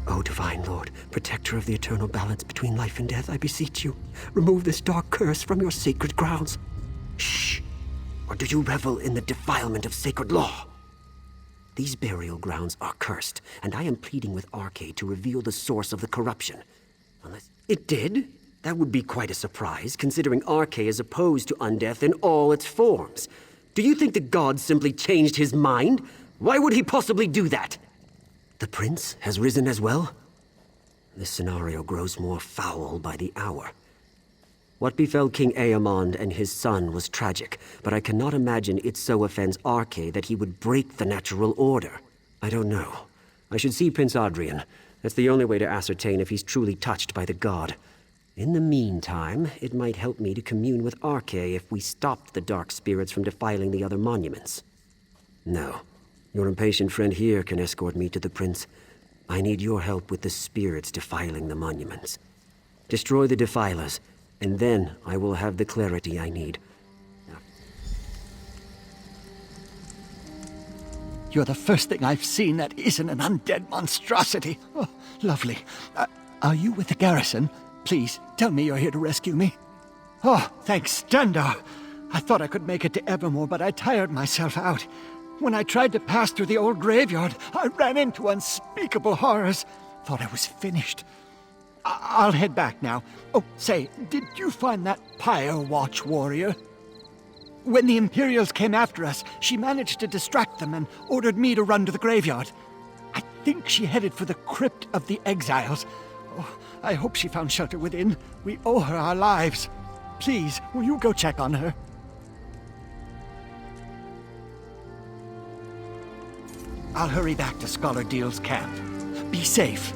Speaker 12: O Divine Lord, protector of the eternal balance between life and death, I beseech you, remove this dark curse from your sacred grounds. Shh! Or do you revel in the defilement of sacred law? These burial grounds are cursed, and I am pleading with Arche to reveal the source of the corruption. Unless it did? That would be quite a surprise, considering Arche is opposed to undeath in all its forms. Do you think the god simply changed his mind? Why would he possibly do that? The prince has risen as well? This scenario grows more foul by the hour. What befell King Aemond and his son was tragic, but I cannot imagine it so offends Arche that he would break the natural order. I don't know. I should see Prince Adrian. That's the only way to ascertain if he's truly touched by the god. In the meantime, it might help me to commune with Arche if we stopped the dark spirits from defiling the other monuments. No. Your impatient friend here can escort me to the prince. I need your help with the spirits defiling the monuments. Destroy the defilers, and then I will have the clarity I need.
Speaker 13: You're the first thing I've seen that isn't an undead monstrosity. Oh, lovely. Are you with the garrison? Please, tell me you're here to rescue me. Oh, thanks, Dundar. I thought I could make it to Evermore, but I tired myself out. When I tried to pass through the old graveyard, I ran into unspeakable horrors. Thought I was finished. I'll head back now. Oh, say, did you find that Pyre Watch warrior? When the Imperials came after us, she managed to distract them and ordered me to run to the graveyard. I think she headed for the Crypt of the Exiles. Oh, I hope she found shelter within. We owe her our lives. Please, will you go check on her? I'll hurry back to Scholar Deal's camp. Be safe.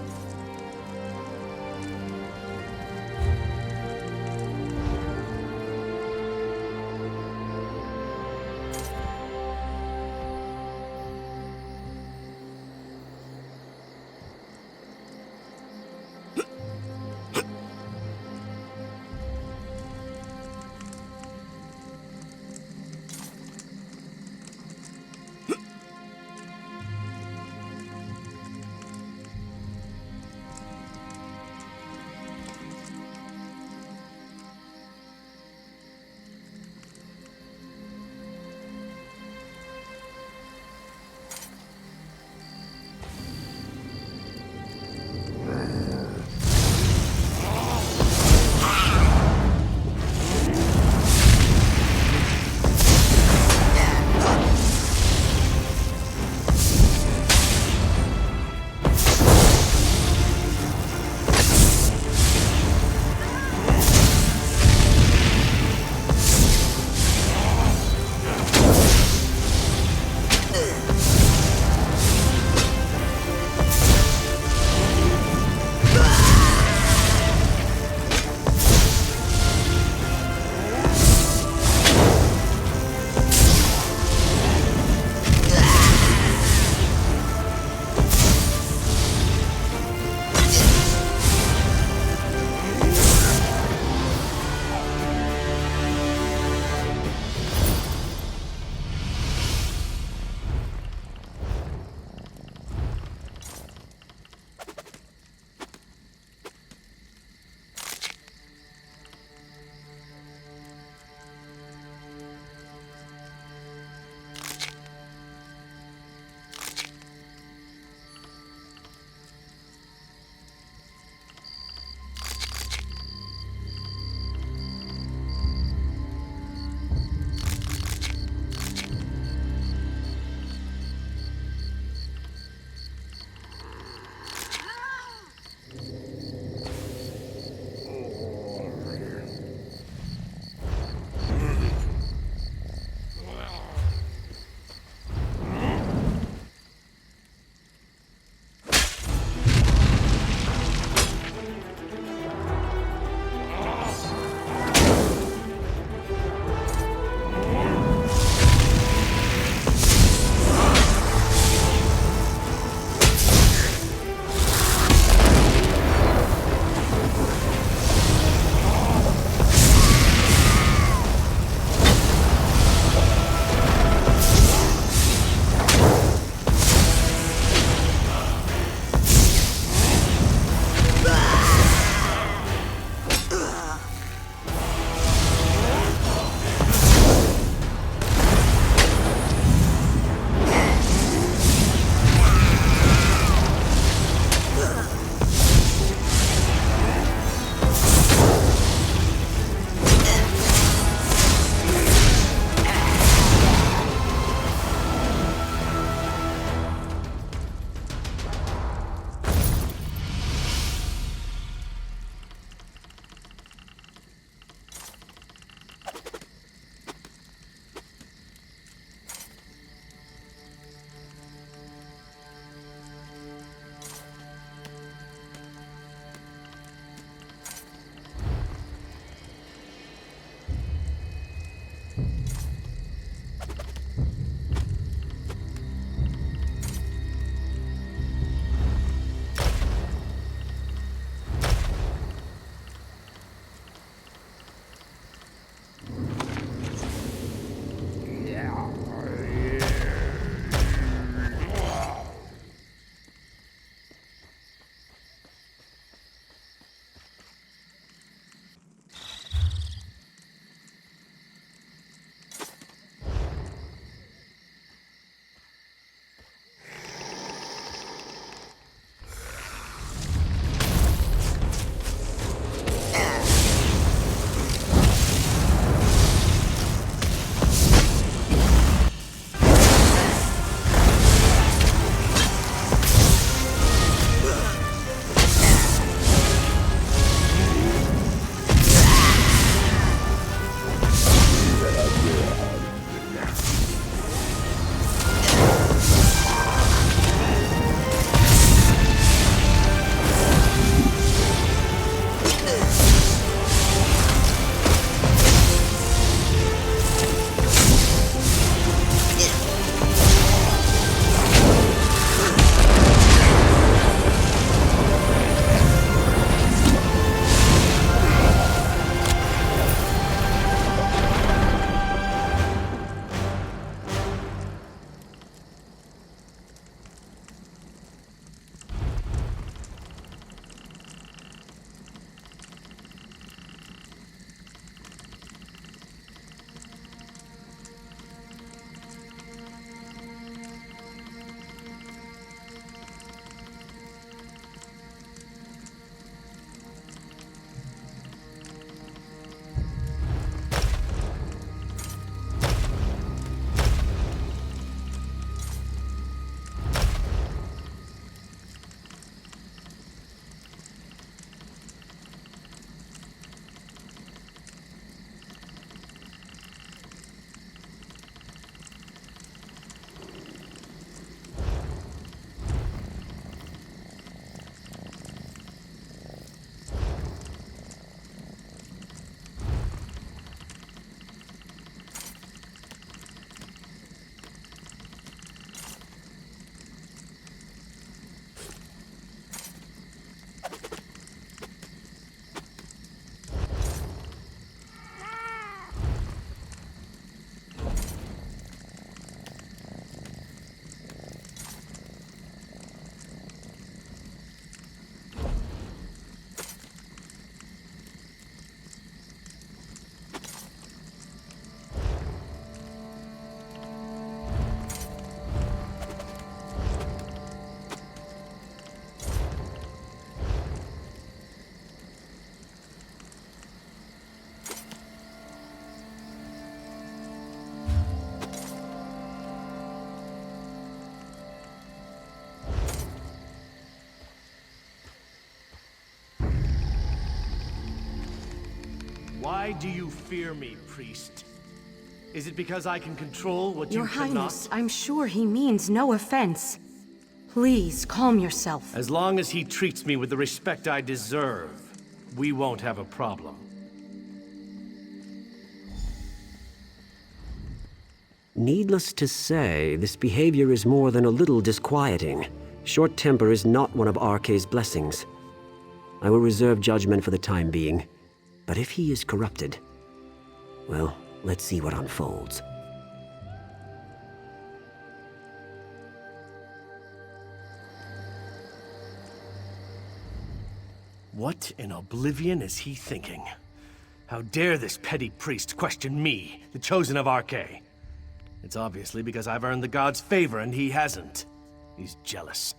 Speaker 10: Why do you fear me, priest? Is it because I can control what
Speaker 19: Your
Speaker 10: you cannot?
Speaker 19: Highness, I'm sure he means no offense. Please, calm yourself.
Speaker 10: As long as he treats me with the respect I deserve, we won't have a problem.
Speaker 12: Needless to say, this behavior is more than a little disquieting. Short temper is not one of RK's blessings. I will reserve judgment for the time being. But if he is corrupted, well, let's see what unfolds.
Speaker 10: What in oblivion is he thinking? How dare this petty priest question me, the chosen of RK? It's obviously because I've earned the god's favor and he hasn't. He's jealous.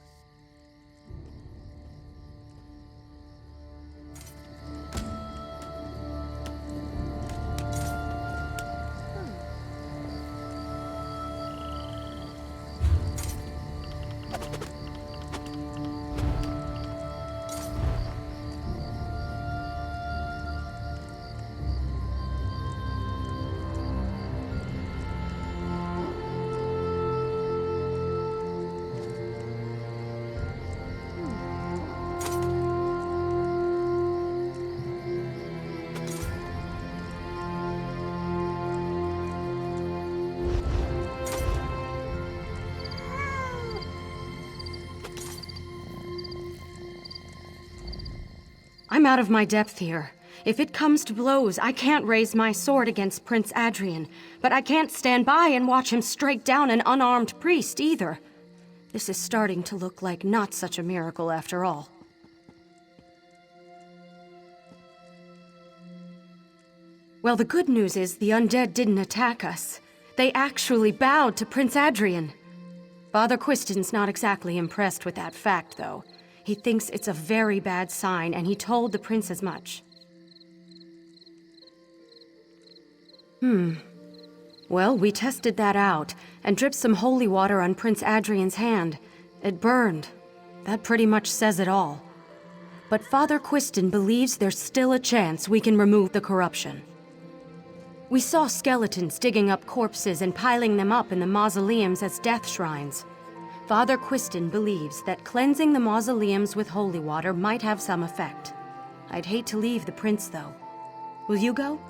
Speaker 19: I'm out of my depth here. If it comes to blows, I can't raise my sword against Prince Adrian, but I can't stand by and watch him strike down an unarmed priest either. This is starting to look like not such a miracle after all. Well, the good news is the undead didn't attack us. They actually bowed to Prince Adrian. Father Quiston's not exactly impressed with that fact, though. He thinks it's a very bad sign, and he told the prince as much. Well, we tested that out, and dripped some holy water on Prince Adrian's hand. It burned. That pretty much says it all. But Father Quiston believes there's still a chance we can remove the corruption. We saw skeletons digging up corpses and piling them up in the mausoleums as death shrines. Father Quiston believes that cleansing the mausoleums with holy water might have some effect. I'd hate to leave the prince, though. Will you go?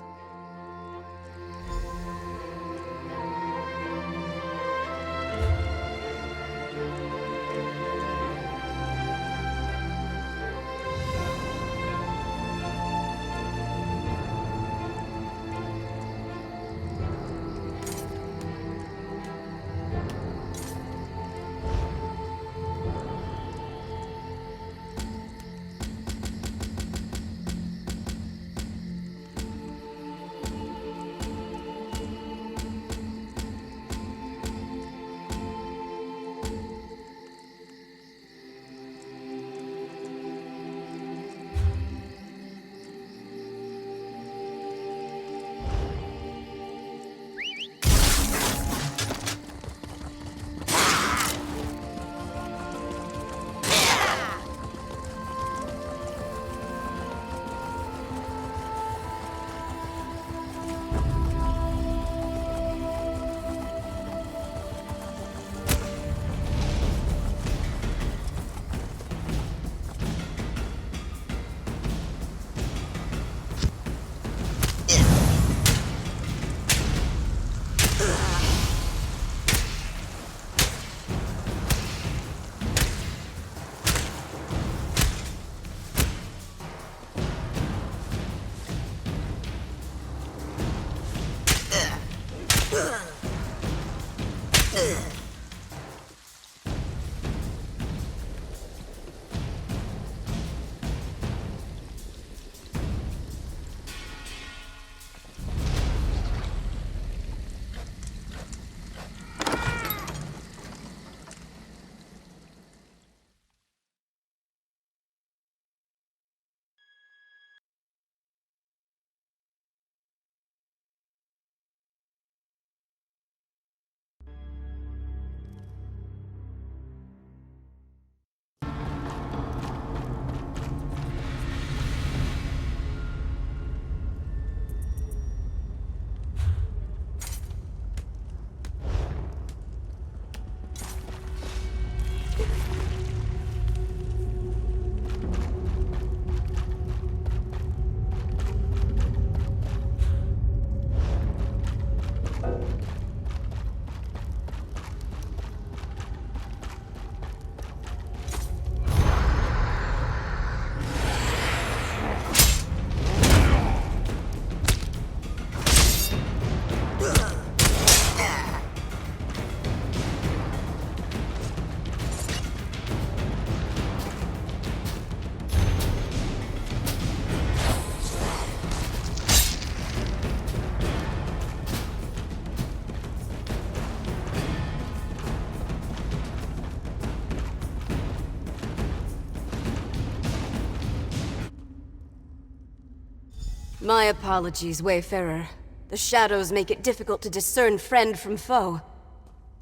Speaker 8: My apologies, Wayfarer. The shadows make it difficult to discern friend from foe.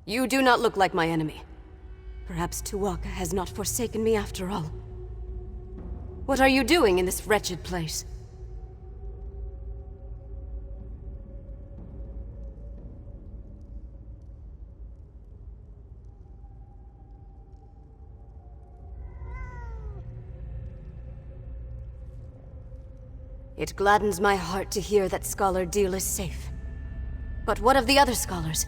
Speaker 8: You do not look like my enemy. Perhaps Tuwaka has not forsaken me after all. What are you doing in this wretched place? It gladdens my heart to hear that Scholar Deal is safe. But what of the other scholars?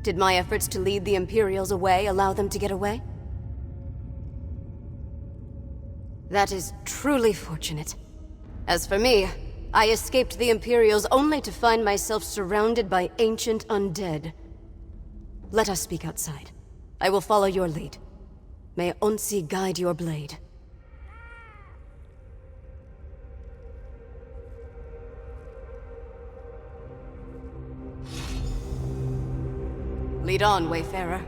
Speaker 8: Did my efforts to lead the Imperials away allow them to get away? That is truly fortunate. As for me, I escaped the Imperials only to find myself surrounded by ancient undead. Let us speak outside. I will follow your lead. May Onsi guide your blade. Lead on, Wayfarer.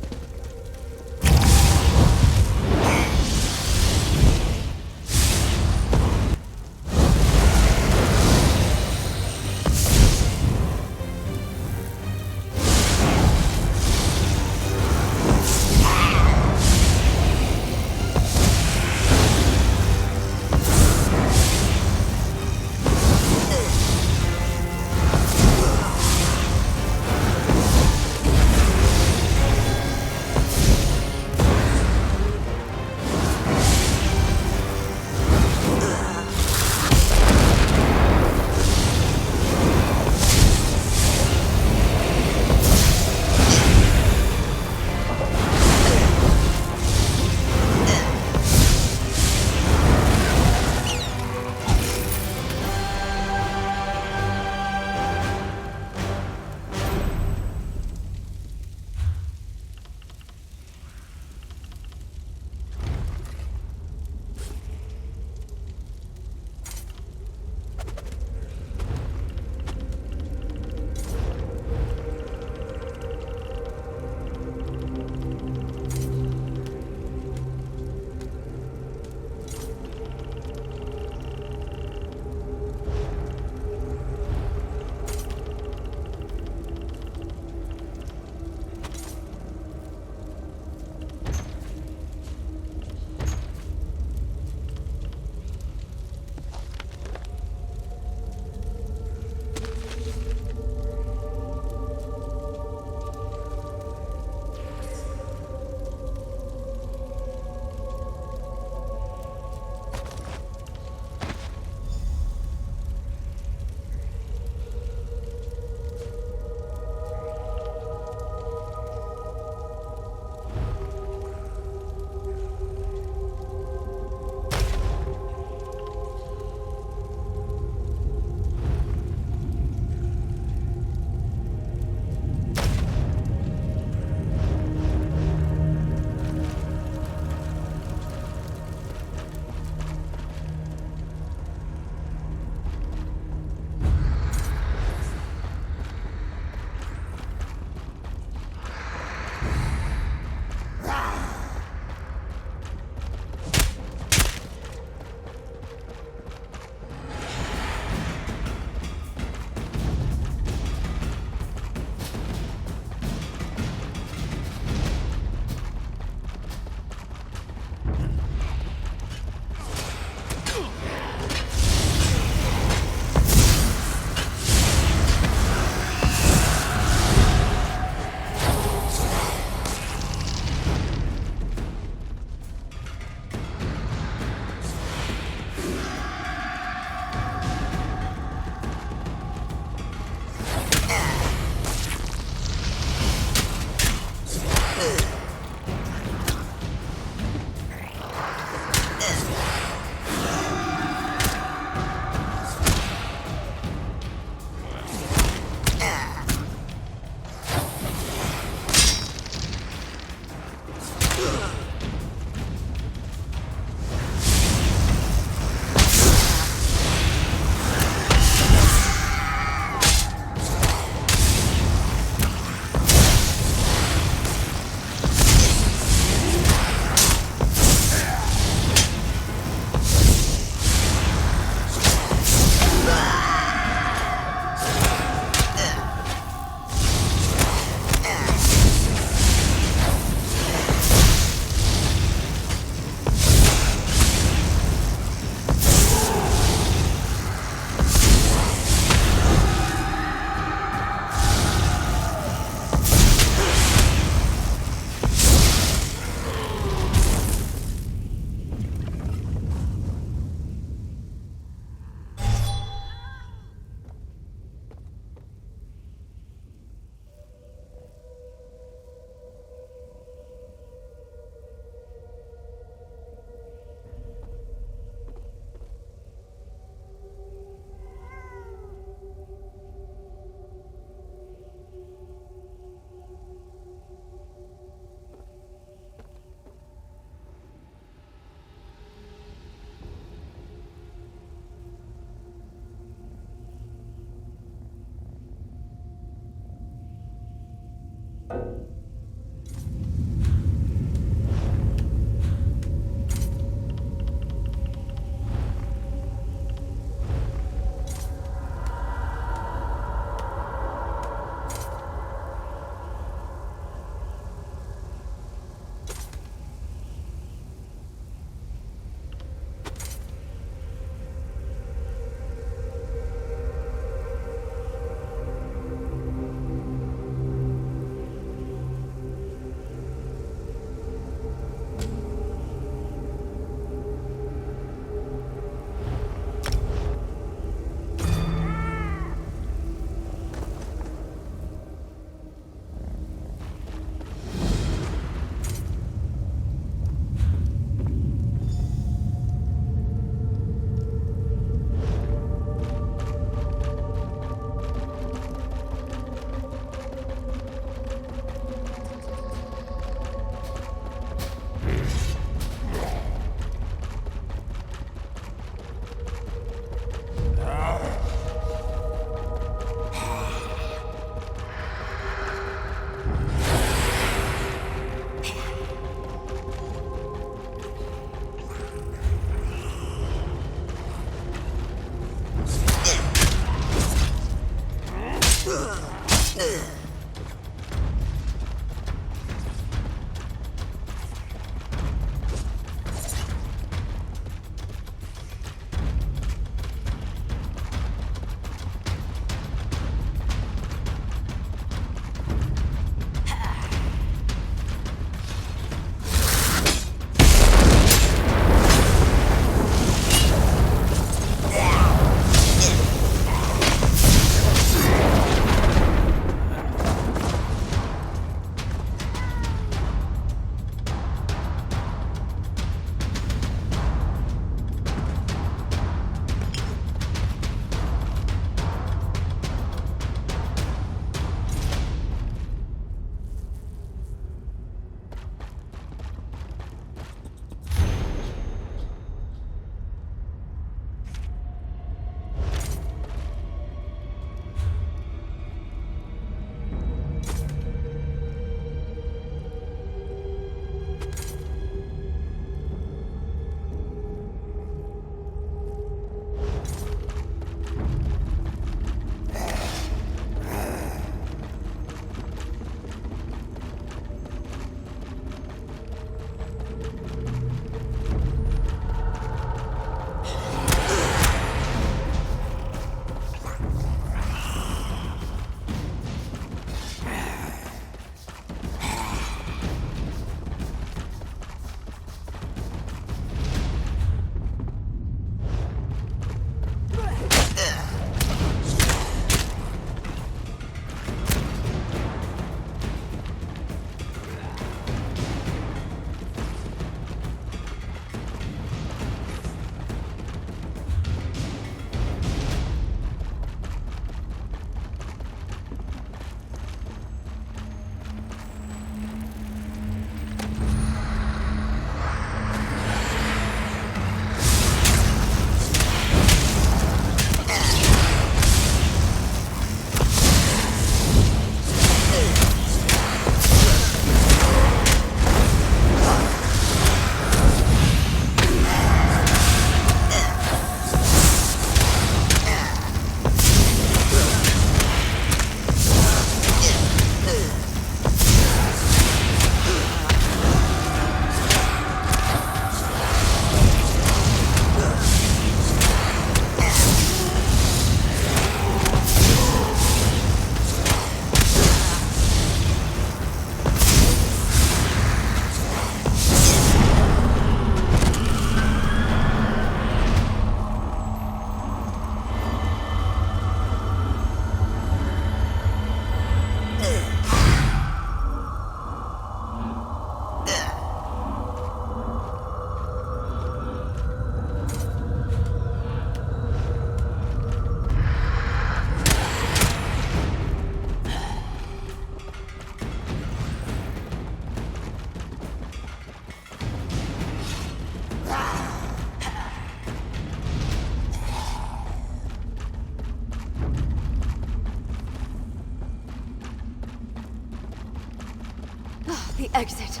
Speaker 8: the exit.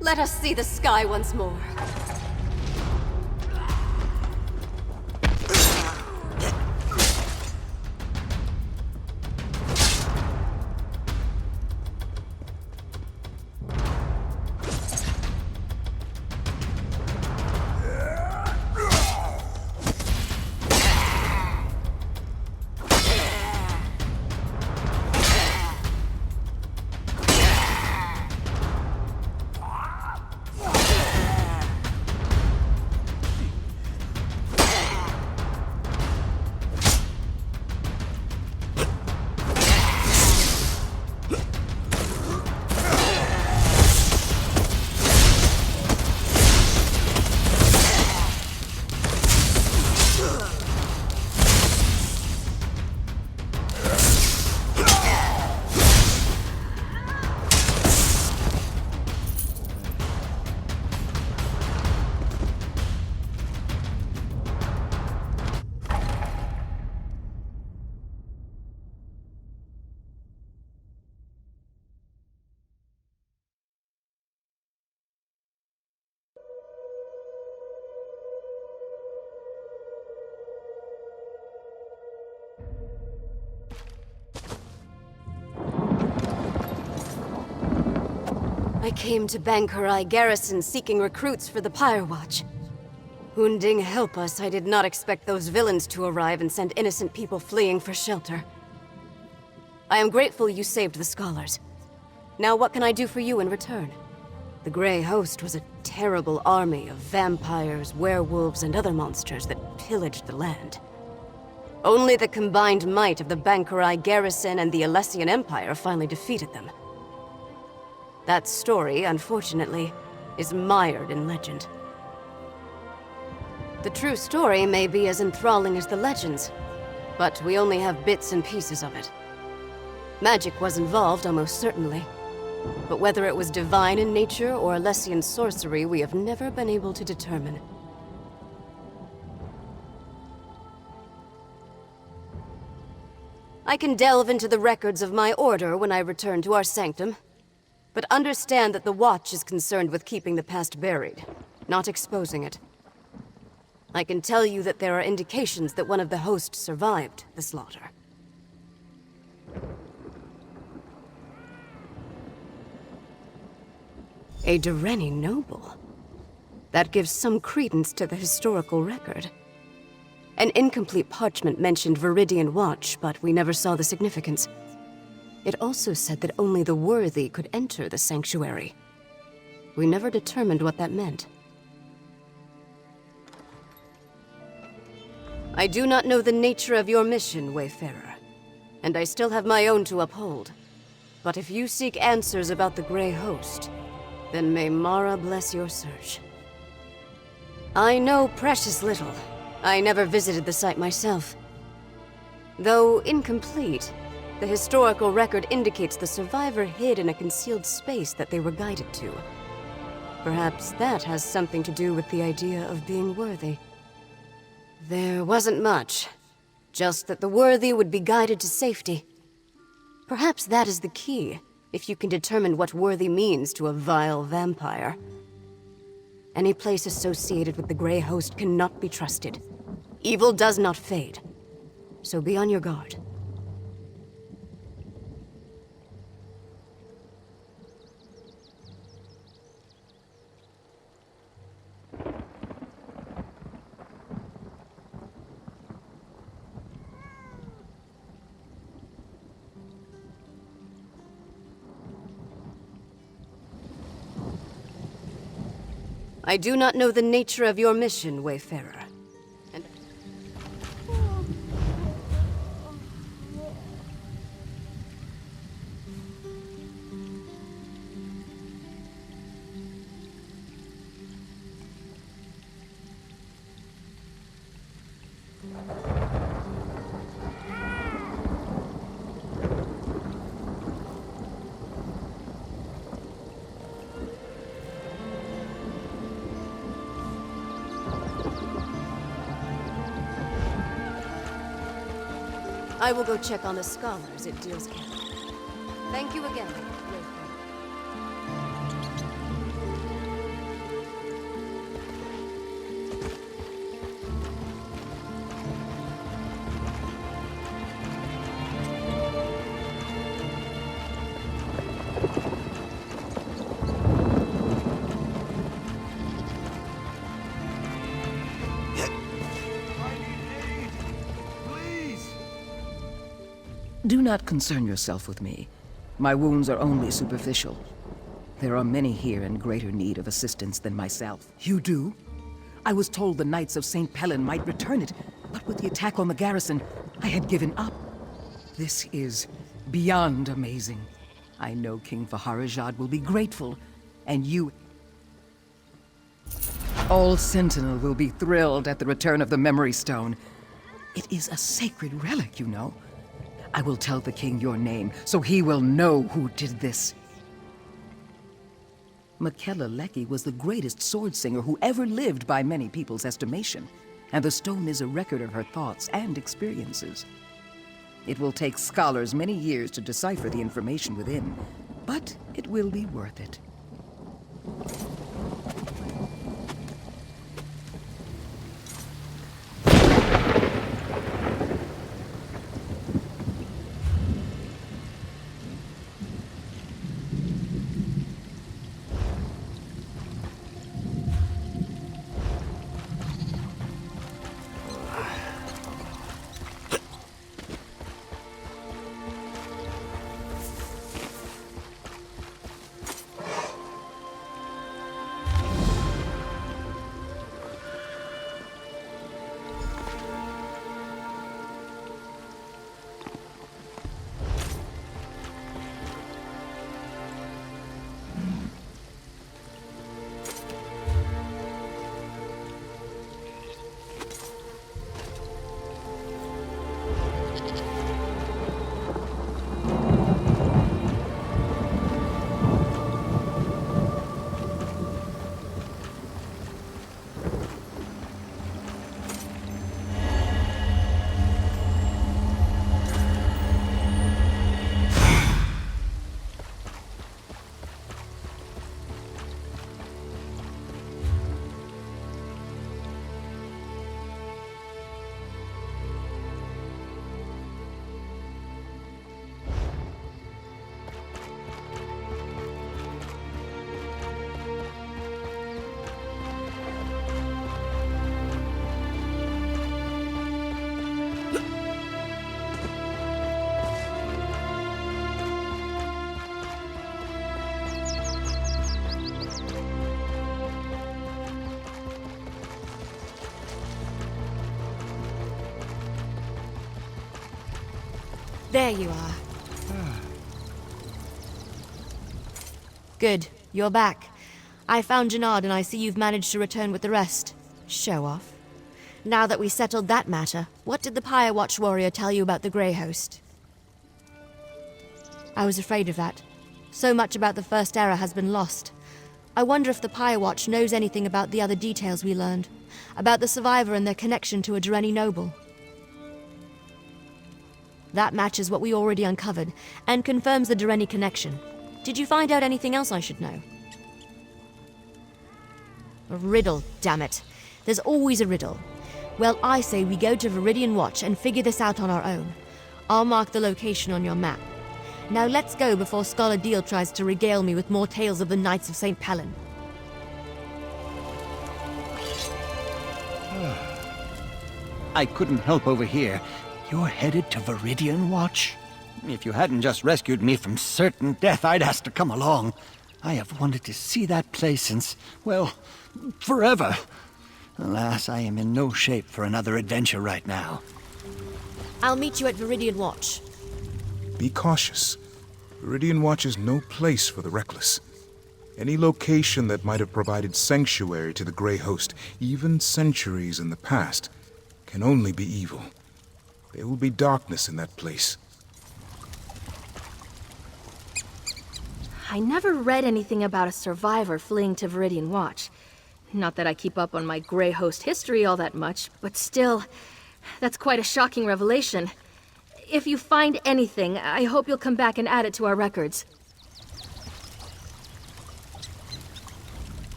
Speaker 8: Let us see the sky once more. I came to Bankurai Garrison seeking recruits for the Pyre Watch. Hunding help us, I did not expect those villains to arrive and send innocent people fleeing for shelter. I am grateful you saved the scholars. Now what can I do for you in return? The Grey Host was a terrible army of vampires, werewolves, and other monsters that pillaged the land. Only the combined might of the Bankurai Garrison and the Alessian Empire finally defeated them. That story, unfortunately, is mired in legend. The true story may be as enthralling as the legends, but we only have bits and pieces of it. Magic was involved, almost certainly, but whether it was divine in nature or Alessian sorcery, we have never been able to determine. I can delve into the records of my order when I return to our sanctum. But understand that the Watch is concerned with keeping the past buried, not exposing it. I can tell you that there are indications that one of the hosts survived the slaughter. A Dureni noble? That gives some credence to the historical record. An incomplete parchment mentioned Viridian Watch, but we never saw the significance. It also said that only the worthy could enter the sanctuary. We never determined what that meant. I do not know the nature of your mission, Wayfarer, and I still have my own to uphold. But if you seek answers about the Grey Host, then may Mara bless your search. I know precious little. I never visited the site myself. Though incomplete, the historical record indicates the survivor hid in a concealed space that they were guided to. Perhaps that has something to do with the idea of being worthy. There wasn't much, just that the worthy would be guided to safety. Perhaps that is the key, if you can determine what worthy means to a vile vampire. Any place associated with the Grey Host cannot be trusted. Evil does not fade, so be on your guard. I do not know the nature of your mission, Wayfarer. I will go check on the scholars at Deer's Camp. Thank you again, Wayfarer.
Speaker 14: Do not concern yourself with me. My wounds are only superficial. There are many here in greater need of assistance than myself. You do? I was told the Knights of St. Pellen might return it, but with the attack on the garrison, I had given up. This is beyond amazing. I know King Faharajad will be grateful, and you... All Sentinel will be thrilled at the return of the Memory Stone. It is a sacred relic, you know. I will tell the king your name, so he will know who did this. Makella Lecky was the greatest sword singer who ever lived by many people's estimation, and the stone is a record of her thoughts and experiences. It will take scholars many years to decipher the information within, but it will be worth it.
Speaker 4: There you are. Good. You're back. I found Jannard and I see you've managed to return with the rest. Show off. Now that we settled that matter, what did the Pyre Watch warrior tell you about the Grey Host? I was afraid of that. So much about the First Era has been lost. I wonder if the Pyre Watch knows anything about the other details we learned. About the survivor and their connection to a Dreni noble. That matches what we already uncovered, and confirms the Dreni connection. Did you find out anything else I should know? A riddle, damn it. There's always a riddle. Well, I say we go to Viridian Watch and figure this out on our own. I'll mark the location on your map. Now let's go before Scholar Deal tries to regale me with more tales of the Knights of St. Pellen.
Speaker 13: I couldn't help overhear. You're headed to Viridian Watch? If you hadn't just rescued me from certain death, I'd ask to come along. I have wanted to see that place since, well, forever. Alas, I am in no shape for another adventure right now.
Speaker 4: I'll meet you at Viridian Watch.
Speaker 5: Be cautious. Viridian Watch is no place for the reckless. Any location that might have provided sanctuary to the Grey Host, even centuries in the past, can only be evil. There will be darkness in that place.
Speaker 15: I never read anything about a survivor fleeing to Viridian Watch. Not that I keep up on my Grey Host history all that much, but still, that's quite a shocking revelation. If you find anything, I hope you'll come back and add it to our records.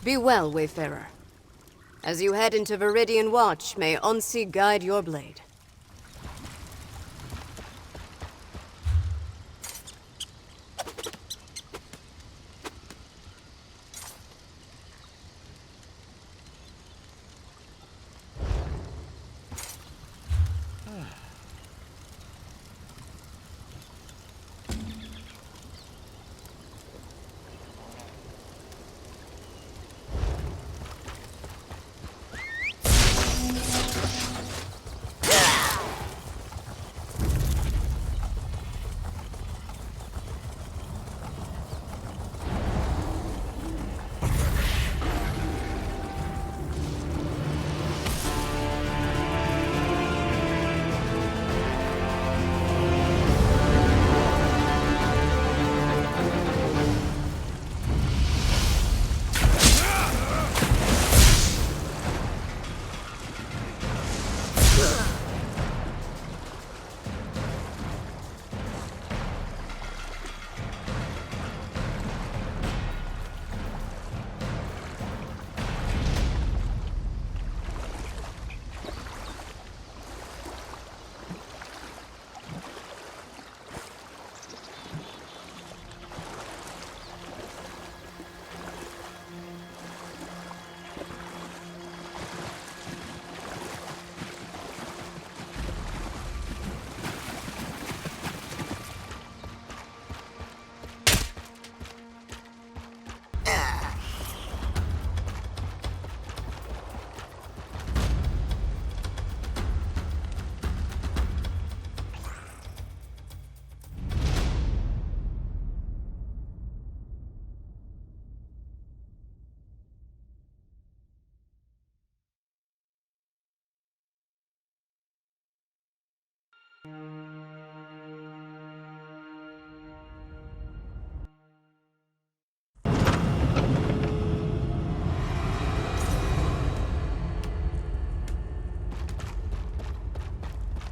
Speaker 8: Be well, Wayfarer. As you head into Viridian Watch, may Onsi guide your blade.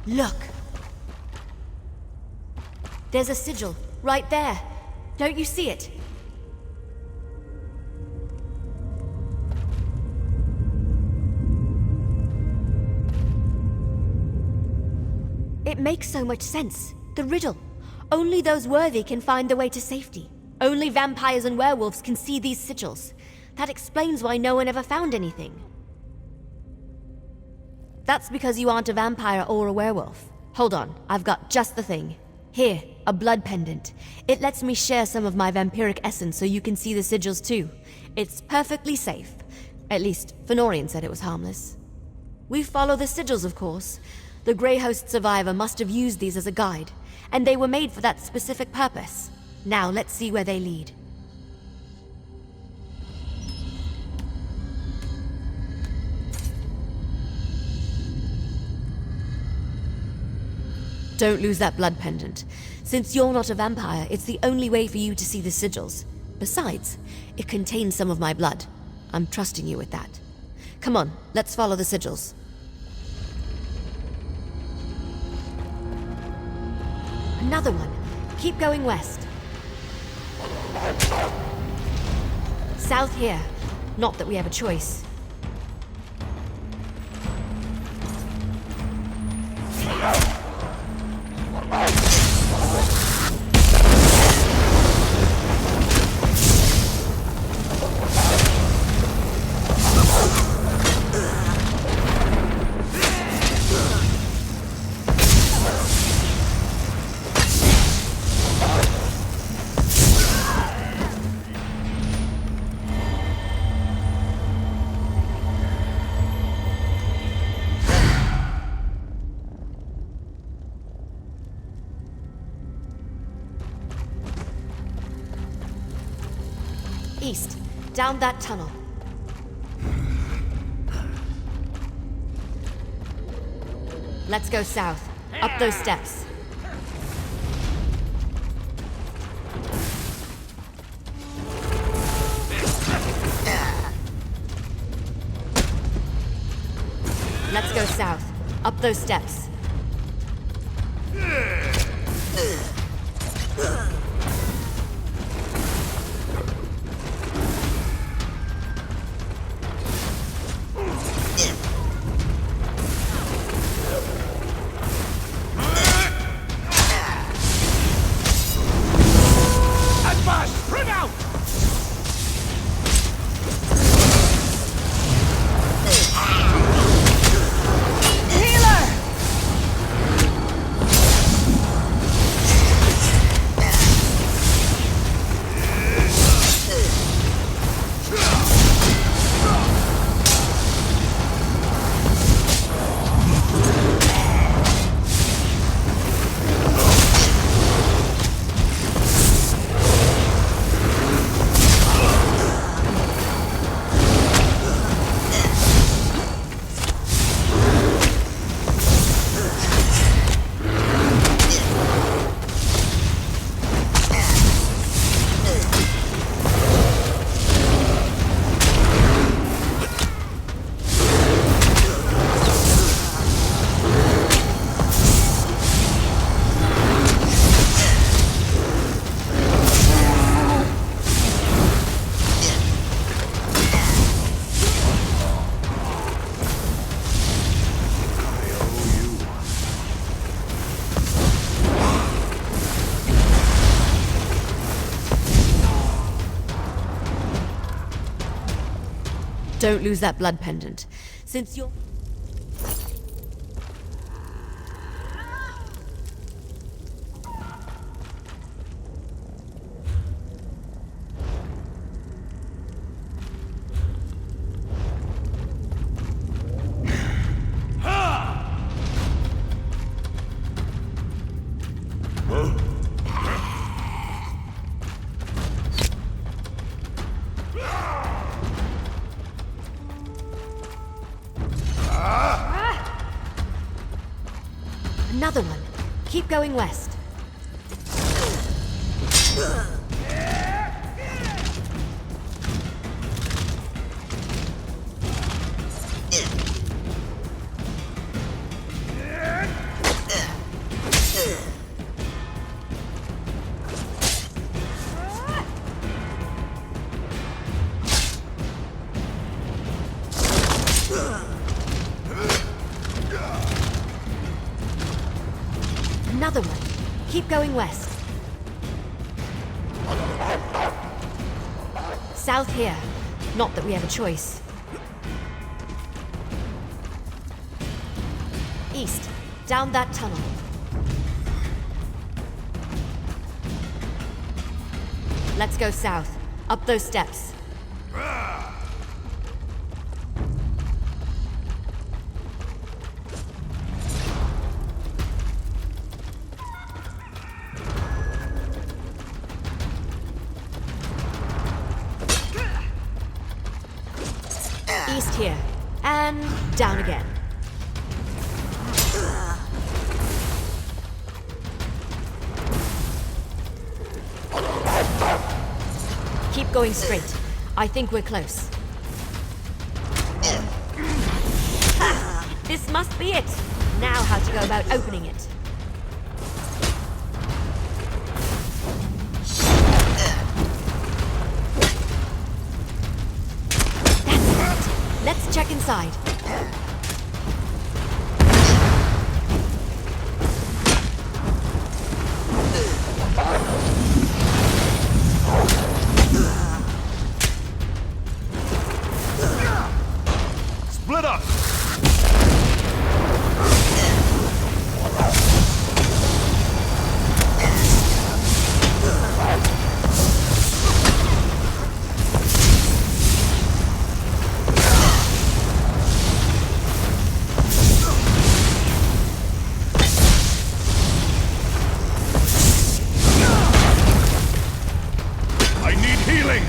Speaker 4: Look! There's a sigil, right there. Don't you see it? It makes so much sense. The riddle. Only those worthy can find the way to safety. Only vampires and werewolves can see these sigils. That explains why no one ever found anything. That's because you aren't a vampire or a werewolf. Hold on, I've got just the thing. Here, a blood pendant. It lets me share some of my vampiric essence so you can see the sigils too. It's perfectly safe. At least, Fenorian said it was harmless. We follow the sigils, of course. The Grey Host survivor must have used these as a guide, and they were made for that specific purpose. Now, let's see where they lead. Don't lose that blood pendant. Since you're not a vampire, it's the only way for you to see the sigils. Besides, it contains some of my blood. I'm trusting you with that. Come on, let's follow the sigils. Another one. Keep going west. South here. Not that we have a choice. East, down that tunnel. Let's go south, up those steps. Let's go south, up those steps. Don't lose that blood pendant. Since you're... Another one. Keep going west. Another one. Keep going west. South here. Not that we have a choice. East. Down that tunnel. Let's go south. Up those steps. East here. And down again. Keep going straight. I think we're close. This must be it. Now how to go about opening it. That's it. Let's check inside.
Speaker 20: Split up! I need healing!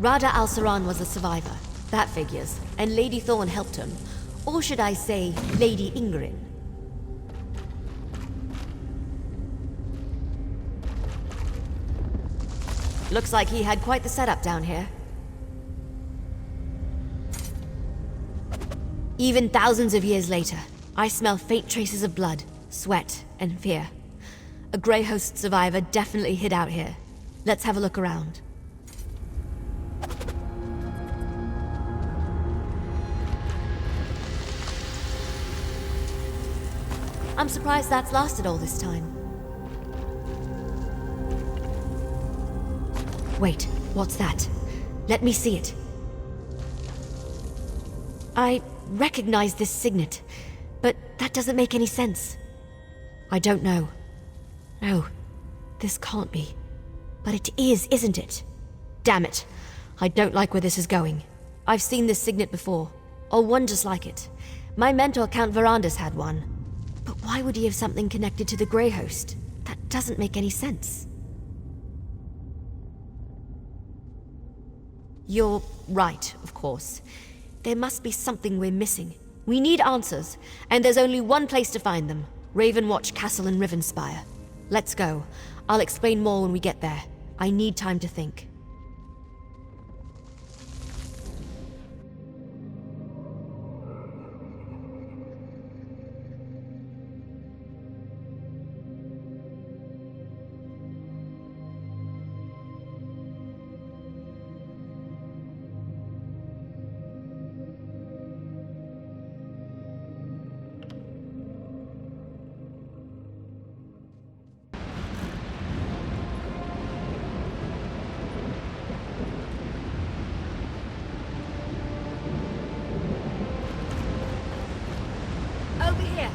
Speaker 4: Rada al-Saran was a survivor. That figures. And Lady Thorn helped him. Or should I say, Lady Ingrin. Looks like he had quite the setup down here. Even thousands of years later, I smell faint traces of blood, sweat, and fear. A Grey Host survivor definitely hid out here. Let's have a look around. I'm surprised that's lasted all this time. Wait, what's that? Let me see it. I recognize this signet, but that doesn't make any sense. I don't know. No, this can't be. But it is, isn't it? Damn it. I don't like where this is going. I've seen this signet before, or one just like it. My mentor, Count Verandas, had one. But why would he have something connected to the Grey Host? That doesn't make any sense. You're right, of course. There must be something we're missing. We need answers, and there's only one place to find them. Ravenwatch Castle in Rivenspire. Let's go. I'll explain more when we get there. I need time to think. Over here.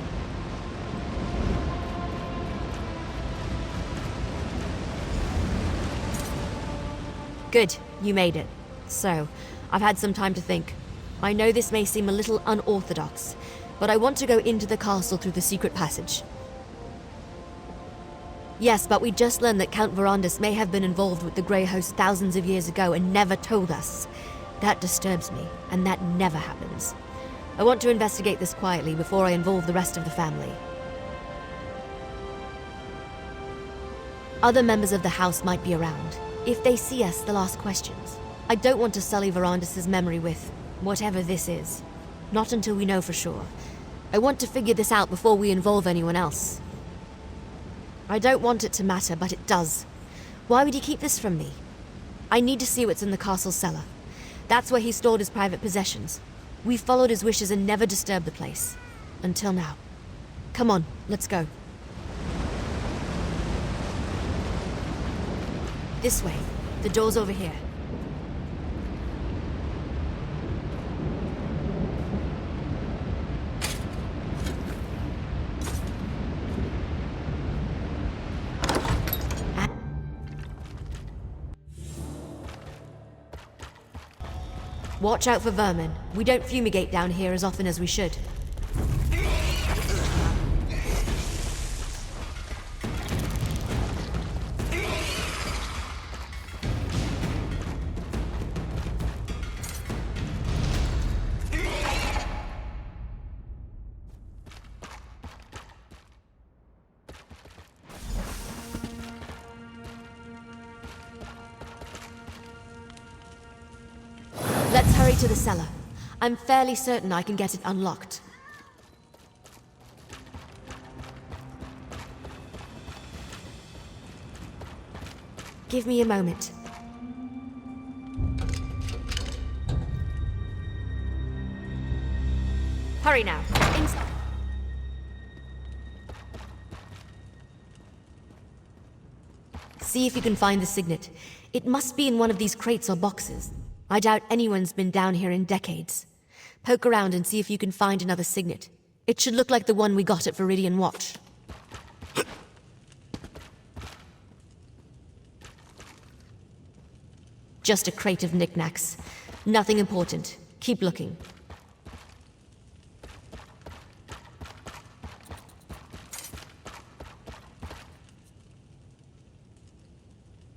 Speaker 4: Good, you made it. So, I've had some time to think. I know this may seem a little unorthodox, but I want to go into the castle through the secret passage. Yes, but we just learned that Count Verandis may have been involved with the Grey Host thousands of years ago and never told us. That disturbs me, and that never happens. I want to investigate this quietly before I involve the rest of the family. Other members of the house might be around. If they see us, they'll ask questions. I don't want to sully Verandis' memory with whatever this is. Not until we know for sure. I want to figure this out before we involve anyone else. I don't want it to matter, but it does. Why would he keep this from me? I need to see what's in the castle cellar. That's where he stored his private possessions. We followed his wishes and never disturbed the place. Until now. Come on, let's go. This way. The door's over here. Watch out for vermin. We don't fumigate down here as often as we should. Let's hurry to the cellar. I'm fairly certain I can get it unlocked. Give me a moment. Hurry now. Inside. See if you can find the signet. It must be in one of these crates or boxes. I doubt anyone's been down here in decades. Poke around and see if you can find another signet. It should look like the one we got at Viridian Watch. Just a crate of knickknacks. Nothing important. Keep looking.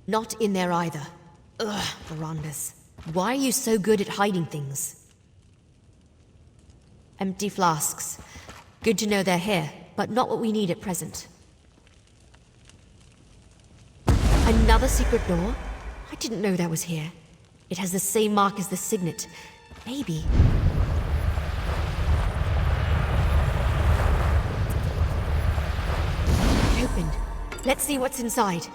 Speaker 4: Not in there either. Ugh, Verandis. Why are you so good at hiding things? Empty flasks. Good to know they're here, but not what we need at present. Another secret door? I didn't know that was here. It has the same mark as the signet. Maybe. It opened. Let's see what's inside.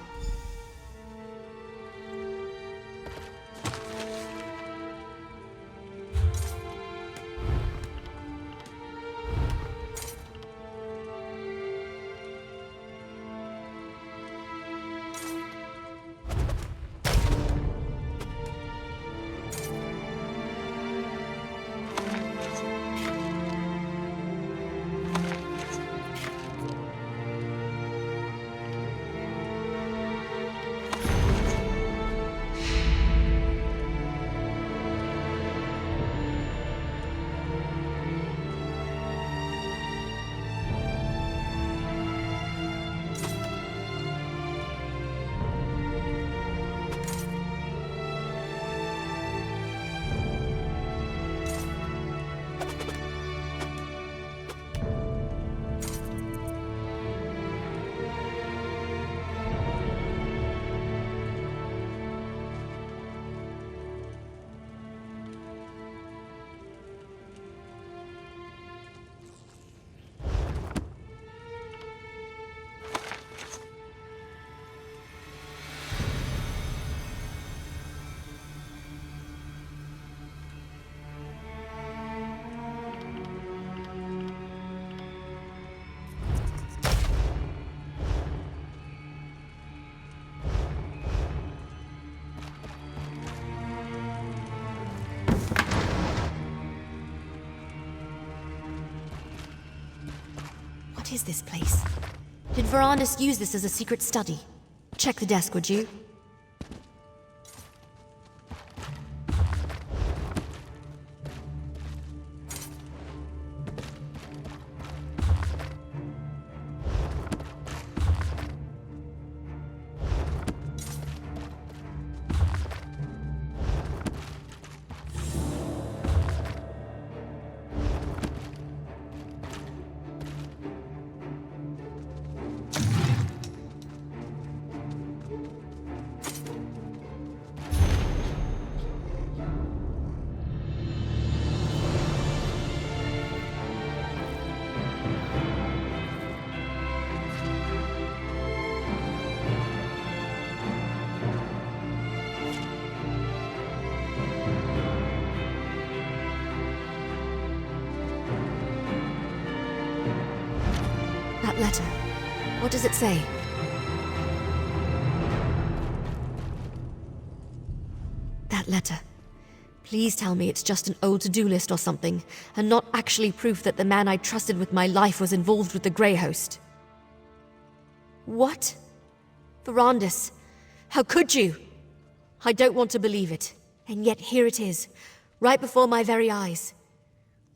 Speaker 4: What is this place? Did Verandis use this as a secret study? Check the desk, would you? That letter. What does it say? That letter. Please tell me it's just an old to-do list or something, and not actually proof that the man I trusted with my life was involved with the Grey Host. What? Verandis, how could you? I don't want to believe it, and yet here it is, right before my very eyes.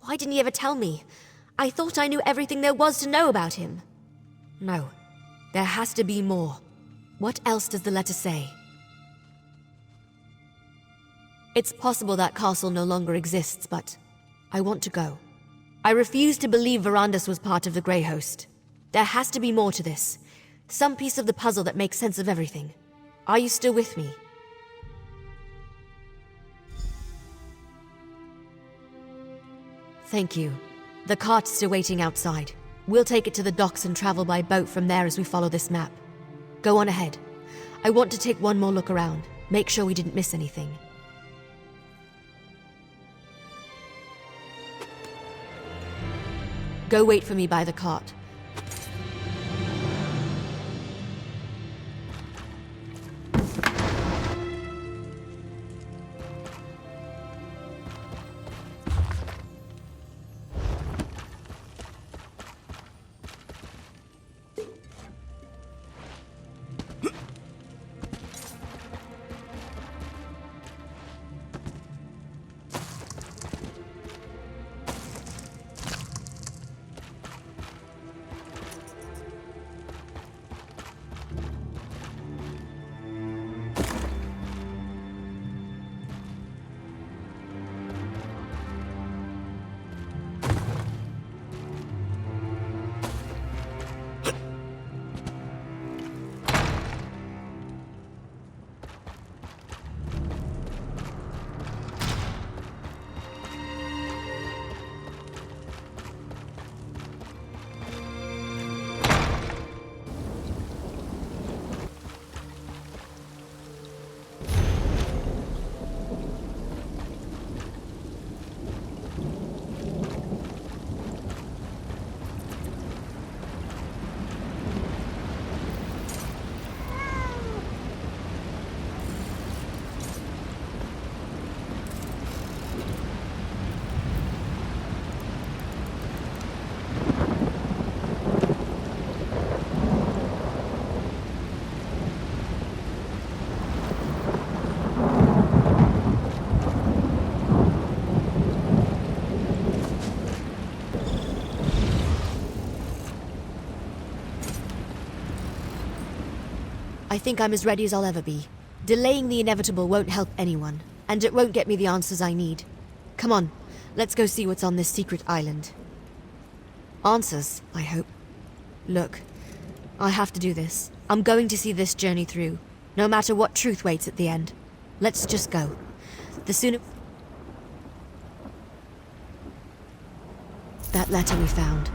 Speaker 4: Why didn't he ever tell me? I thought I knew everything there was to know about him. No, there has to be more. What else does the letter say? It's possible that castle no longer exists, but I want to go. I refuse to believe Verandis was part of the Grey Host. There has to be more to this. Some piece of the puzzle that makes sense of everything. Are you still with me? Thank you. The cart's still waiting outside. We'll take it to the docks and travel by boat from there as we follow this map. Go on ahead. I want to take one more look around. Make sure we didn't miss anything. Go wait for me by the cart. I think I'm as ready as I'll ever be. Delaying the inevitable won't help anyone, and it won't get me the answers I need. Come on, let's go see what's on this secret island. Answers, I hope. Look, I have to do this. I'm going to see this journey through, no matter what truth waits at the end. Let's just go. The sooner... That letter we found.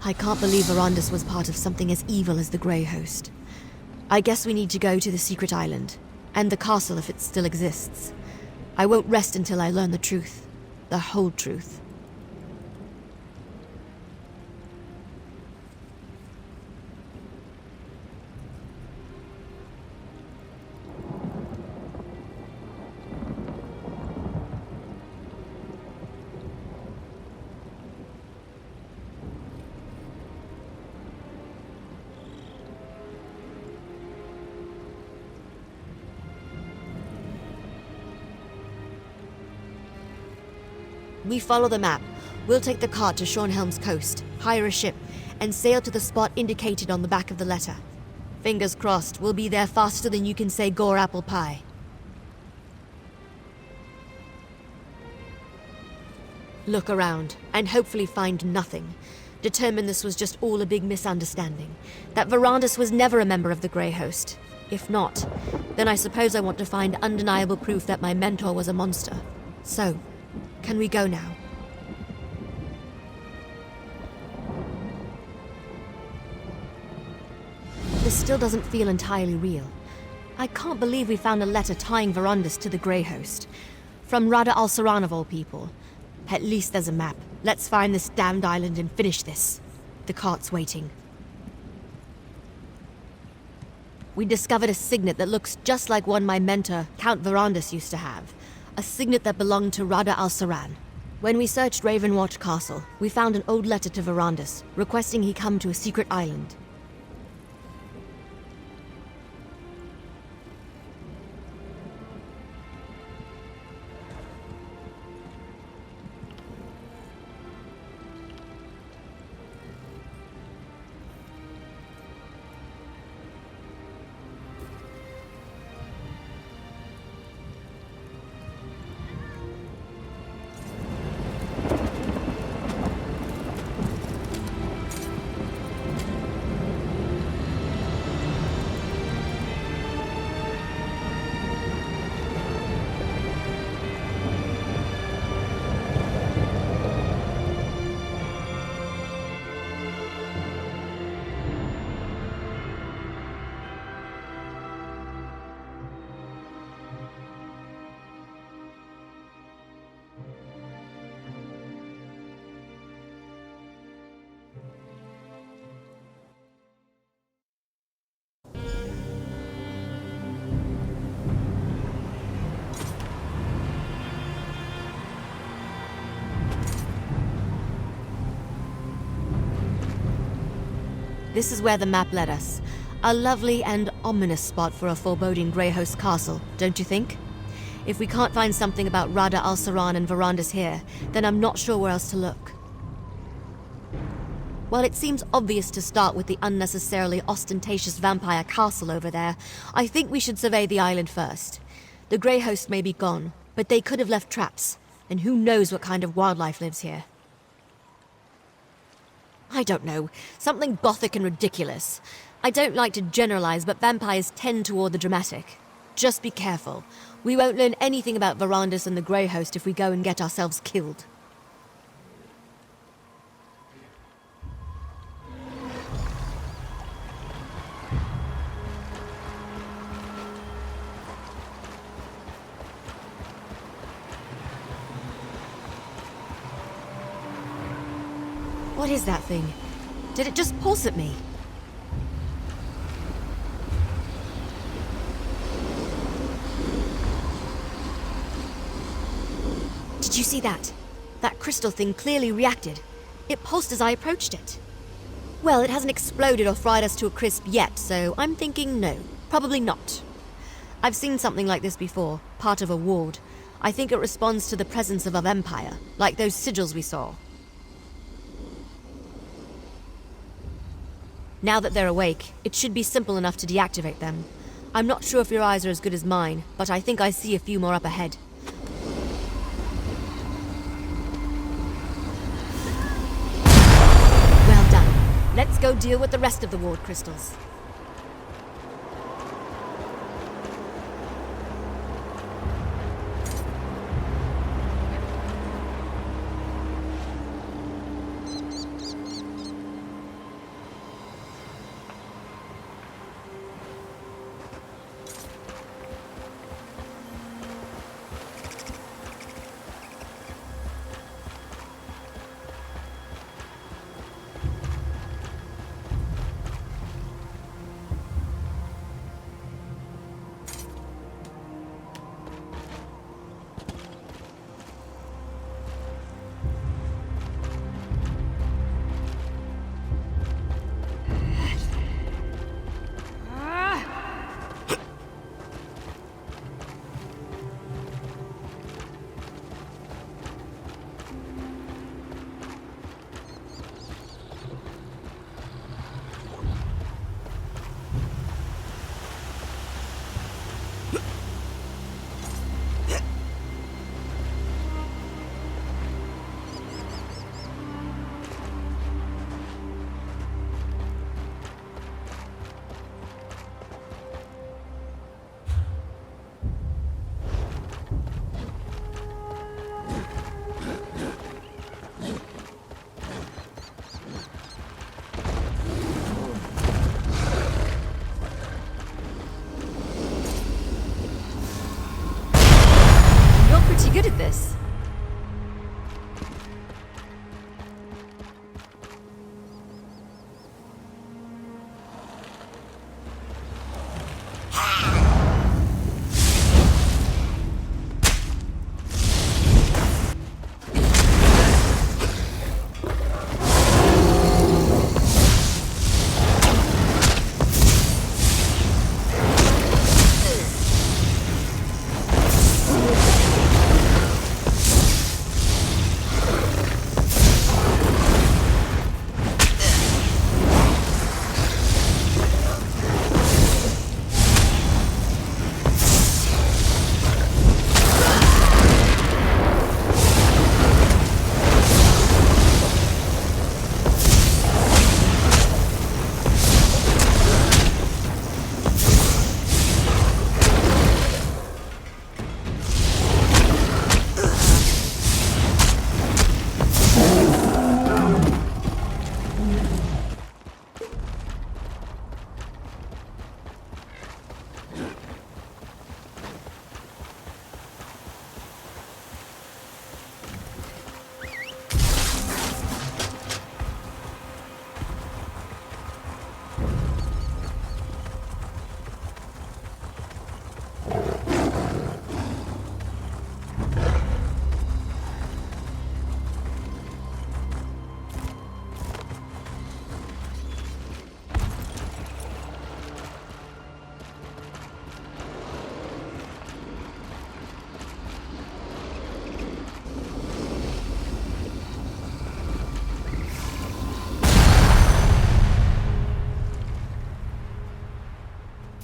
Speaker 4: I can't believe Verandis was part of something as evil as the Grey Host. I guess we need to go to the secret island, and the castle if it still exists. I won't rest until I learn the truth. The whole truth. We follow the map. We'll take the cart to Shornhelm's coast, hire a ship, and sail to the spot indicated on the back of the letter. Fingers crossed, we'll be there faster than you can say gore apple pie. Look around, and hopefully find nothing. Determine this was just all a big misunderstanding. That Verandis was never a member of the Grey Host. If not, then I suppose I want to find undeniable proof that my mentor was a monster. So, can we go now? This still doesn't feel entirely real. I can't believe we found a letter tying Verandis to the Grey Host. From Rada al-Saran of all people. At least there's a map. Let's find this damned island and finish this. The cart's waiting. We discovered a signet that looks just like one my mentor, Count Verandis, used to have. A signet that belonged to Rada al-Saran. When we searched Ravenwatch Castle, we found an old letter to Verandis, requesting he come to a secret island. This is where the map led us. A lovely and ominous spot for a foreboding Grey Host castle, don't you think? If we can't find something about Rada al-Saran and Verandis here, then I'm not sure where else to look. While it seems obvious to start with the unnecessarily ostentatious vampire castle over there, I think we should survey the island first. The Grey Host may be gone, but they could have left traps, and who knows what kind of wildlife lives here. I don't know, something gothic and ridiculous. I don't like to generalize, but vampires tend toward the dramatic. Just be careful. We won't learn anything about Verandis and the Grey Host if we go and get ourselves killed. What is that thing? Did it just pulse at me? Did you see that? That crystal thing clearly reacted. It pulsed as I approached it. Well, it hasn't exploded or fried us to a crisp yet, so I'm thinking no, probably not. I've seen something like this before, part of a ward. I think it responds to the presence of a vampire, like those sigils we saw. Now that they're awake, it should be simple enough to deactivate them. I'm not sure if your eyes are as good as mine, but I think I see a few more up ahead. Well done. Let's go deal with the rest of the ward crystals. good at this.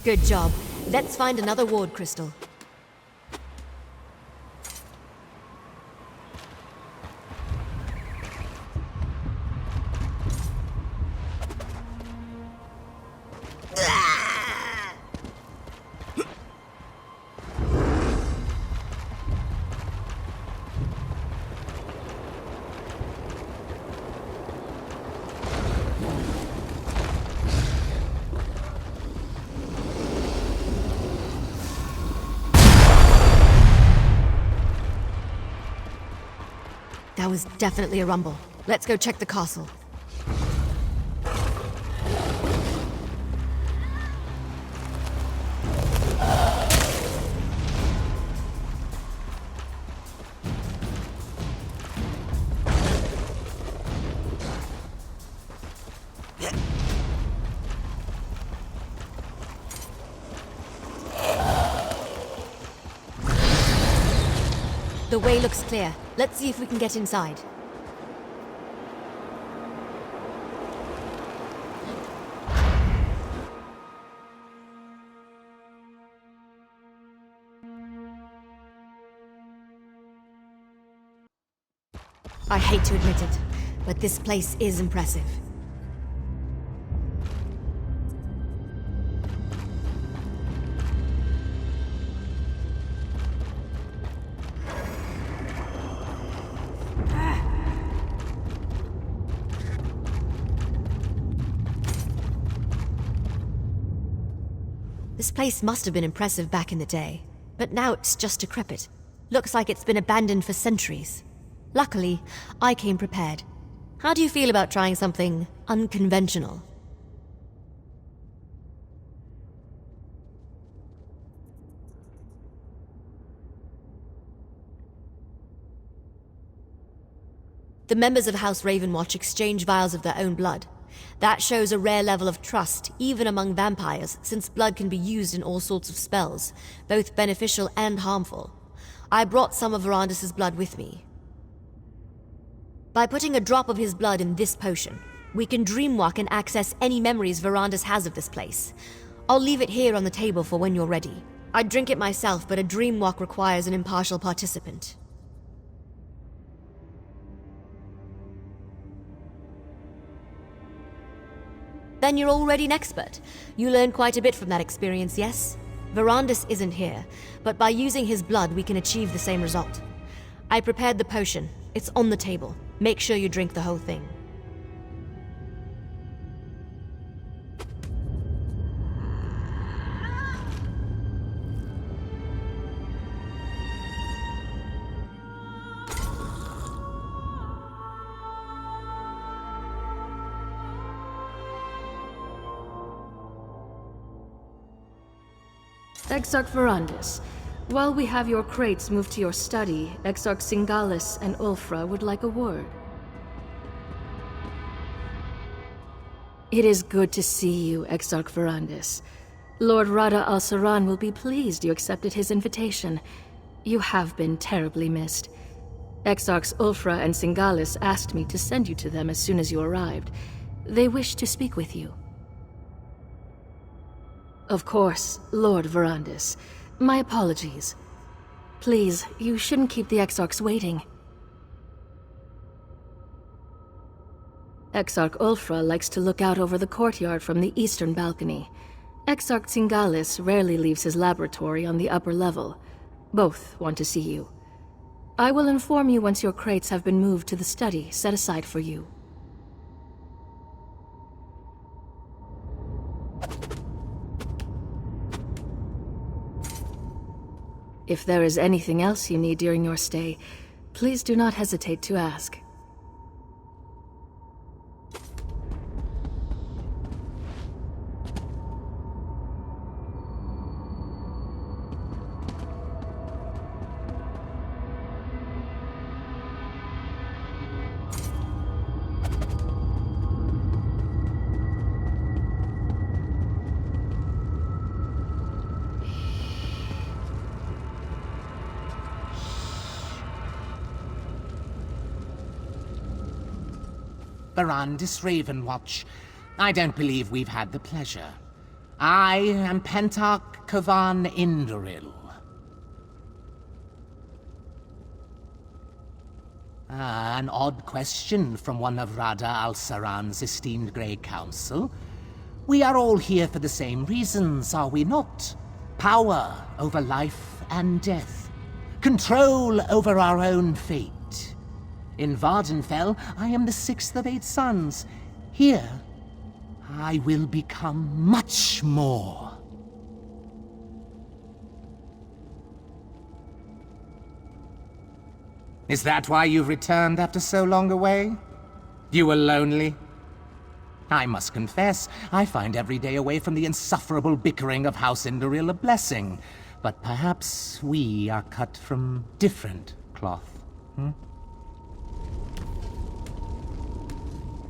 Speaker 4: Good job. Let's find another ward crystal. That was definitely a rumble. Let's go check the castle. The way looks clear. Let's see if we can get inside. I hate to admit it, but this place is impressive. This place must have been impressive back in the day, but now it's just decrepit. Looks like it's been abandoned for centuries. Luckily, I came prepared. How do you feel about trying something unconventional? The members of House Ravenwatch exchange vials of their own blood. That shows a rare level of trust, even among vampires, since blood can be used in all sorts of spells, both beneficial and harmful. I brought some of Verandis' blood with me. By putting a drop of his blood in this potion, we can dreamwalk and access any memories Verandis has of this place. I'll leave it here on the table for when you're ready. I'd drink it myself, but a dreamwalk requires an impartial participant. Then you're already an expert. You learned quite a bit from that experience, yes? Verandis isn't here, but by using his blood we can achieve the same result. I prepared the potion. It's on the table. Make sure you drink the whole thing.
Speaker 15: Exarch Verandis, while we have your crates moved to your study, Exarch Singalis and Ulfra would like a word. It is good to see you, Exarch Verandis. Lord Rada al-Saran will be pleased you accepted his invitation. You have been terribly missed. Exarchs Ulfra and Singalis asked me to send you to them as soon as you arrived. They wish to speak with you. Of course, Lord Verandis. My apologies. Please, you shouldn't keep the Exarchs waiting. Exarch Ulfra likes to look out over the courtyard from the eastern balcony. Exarch Singalis rarely leaves his laboratory on the upper level. Both want to see you. I will inform you once your crates have been moved to the study set aside for you. If there is anything else you need during your stay, please do not hesitate to ask.
Speaker 17: Verandis Ravenwatch. I don't believe we've had the pleasure. I am Pentarch Kavan Indoril. An odd question from one of Rada al-Saran's esteemed Grey Council. We are all here for the same reasons, are we not? Power over life and death. Control over our own fate. In Vardenfell, I am the sixth of 8 sons. Here, I will become much more. Is that why you've returned after so long away? You were lonely? I must confess, I find every day away from the insufferable bickering of House Indoril a blessing. But perhaps we are cut from different cloth,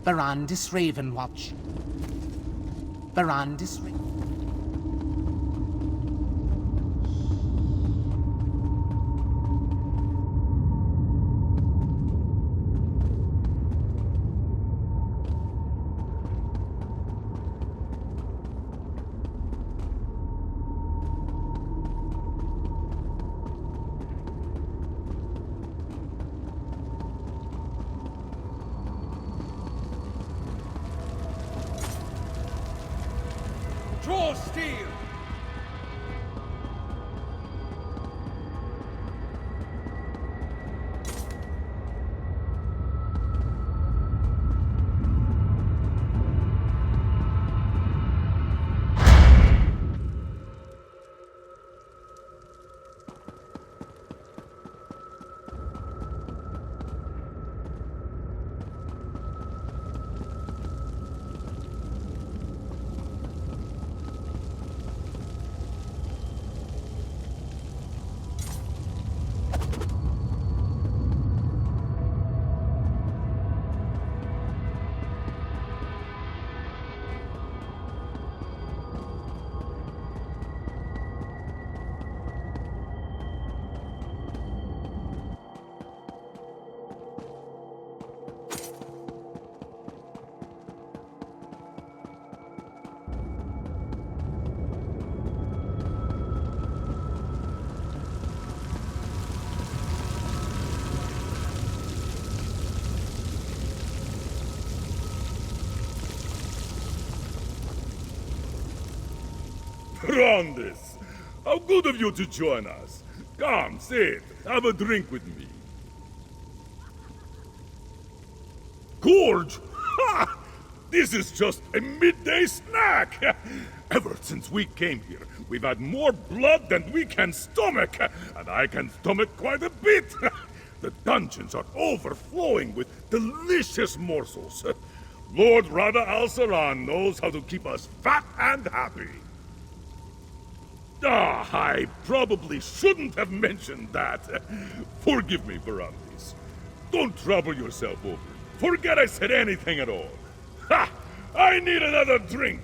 Speaker 17: Verandis Ravenwatch. Verandis Ravenwatch.
Speaker 18: Draw steel!
Speaker 21: Verandis, how good of you to join us. Come, sit, have a drink with me. Gorge! Ha! This is just a midday snack! Ever since we came here, we've had more blood than we can stomach, and I can stomach quite a bit. The dungeons are overflowing with delicious morsels. Lord Rada al-Saran knows how to keep us fat and happy. Ah, I probably shouldn't have mentioned that. Forgive me, Verandis. Don't trouble yourself over it. Forget I said anything at all. Ha! I need another drink!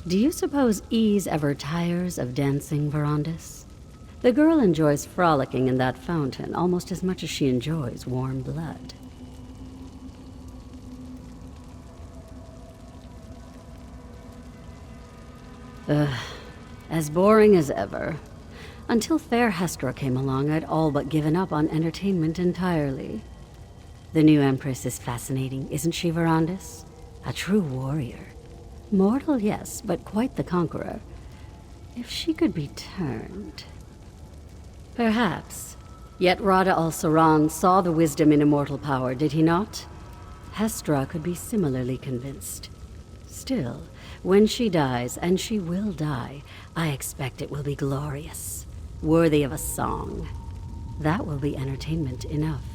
Speaker 18: Do you suppose Ease ever tires of dancing, Verandis? The girl enjoys frolicking in that fountain almost as much as she enjoys warm blood. As boring as ever. Until fair Hestra came along, I'd all but given up on entertainment entirely. The new Empress is fascinating, isn't she, Verandis? A true warrior. Mortal, yes, but quite the conqueror. If she could be turned... Perhaps. Yet Rada al-Saran saw the wisdom in immortal power, did he not? Hestra could be similarly convinced. Still, when she dies, and she will die, I expect it will be glorious. Worthy of a song. That will be entertainment enough.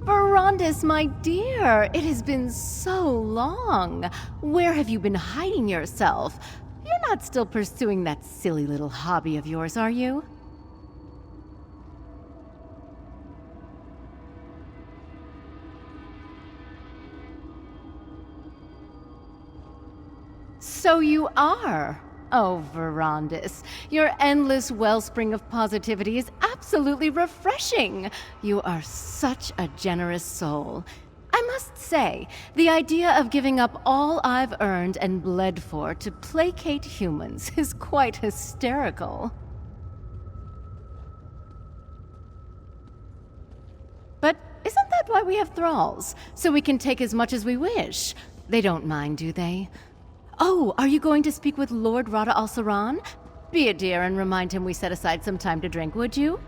Speaker 2: Verandis, my dear, it has been so long. Where have you been hiding yourself? You're not still pursuing that silly little hobby of yours, are you? So you are. Oh, Verandis, your endless wellspring of positivity is absolutely refreshing. You are such a generous soul. I must say, the idea of giving up all I've earned and bled for to placate humans is quite hysterical. But isn't that why we have thralls? So we can take as much as we wish. They don't mind, do they? Oh, are you going to speak with Lord Rada al-Saran? Be a dear and remind him we set aside some time to drink, would you?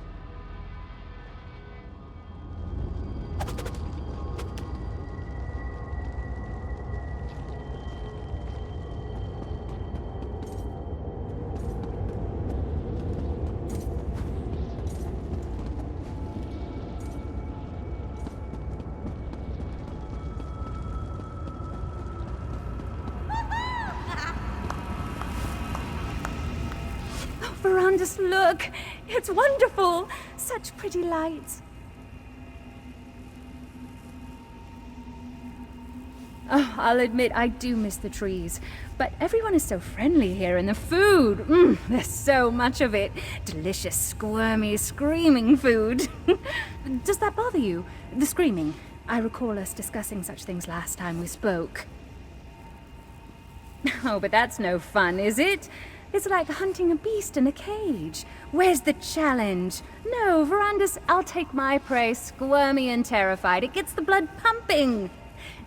Speaker 16: Verandis, look! It's wonderful! Such pretty lights. Oh, I'll admit I do miss the trees. But everyone is so friendly here, and the food, there's so much of it. Delicious, squirmy, screaming food. Does that bother you? The screaming? I recall us discussing such things last time we spoke. Oh, but that's no fun, is it? It's like hunting a beast in a cage. Where's the challenge? No, Verandis, I'll take my prey squirmy and terrified. It gets the blood pumping.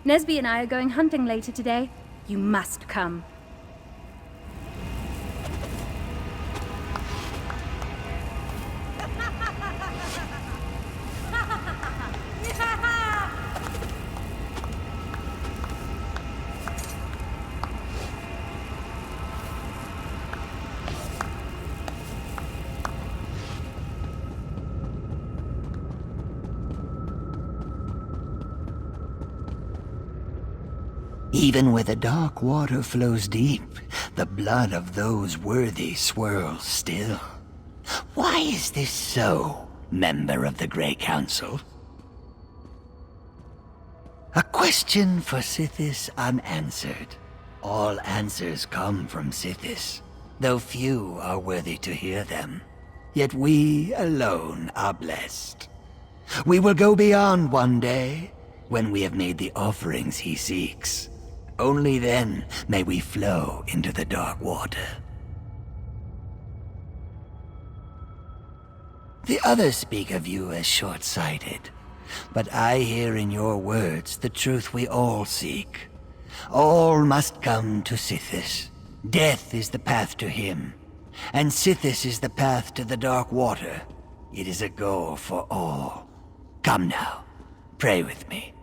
Speaker 16: Nesby and I are going hunting later today. You must come.
Speaker 13: Even where the dark water flows deep, the blood of those worthy swirls still. Why is this so, member of the Grey Council? A question for Sithis unanswered. All answers come from Sithis, though few are worthy to hear them. Yet we alone are blessed. We will go beyond one day, when we have made the offerings he seeks. Only then may we flow into the dark water. The others speak of you as short-sighted, but I hear in your words the truth we all seek. All must come to Sithis. Death is the path to him, and Sithis is the path to the dark water. It is a goal for all. Come now, pray with me.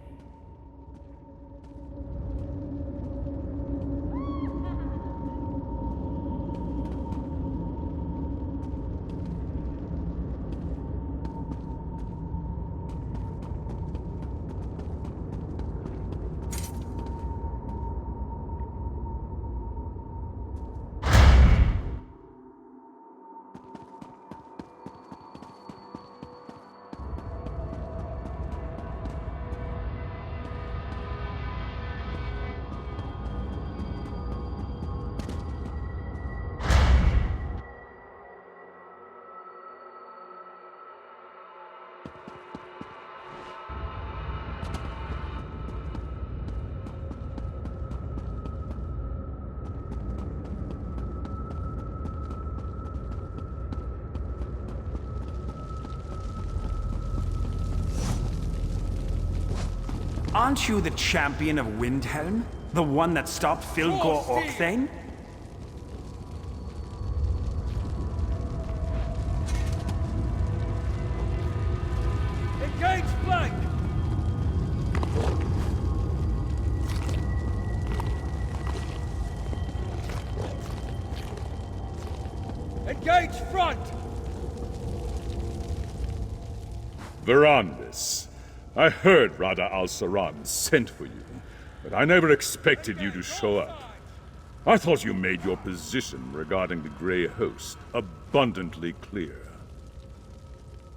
Speaker 22: Aren't you the champion of Windhelm? The one that stopped Filgor Orkthane?
Speaker 23: Engage flank! Engage front!
Speaker 21: Verandis, I heard Rada al-Saran sent for you, but I never expected you to show up. I thought you made your position regarding the Grey Host abundantly clear.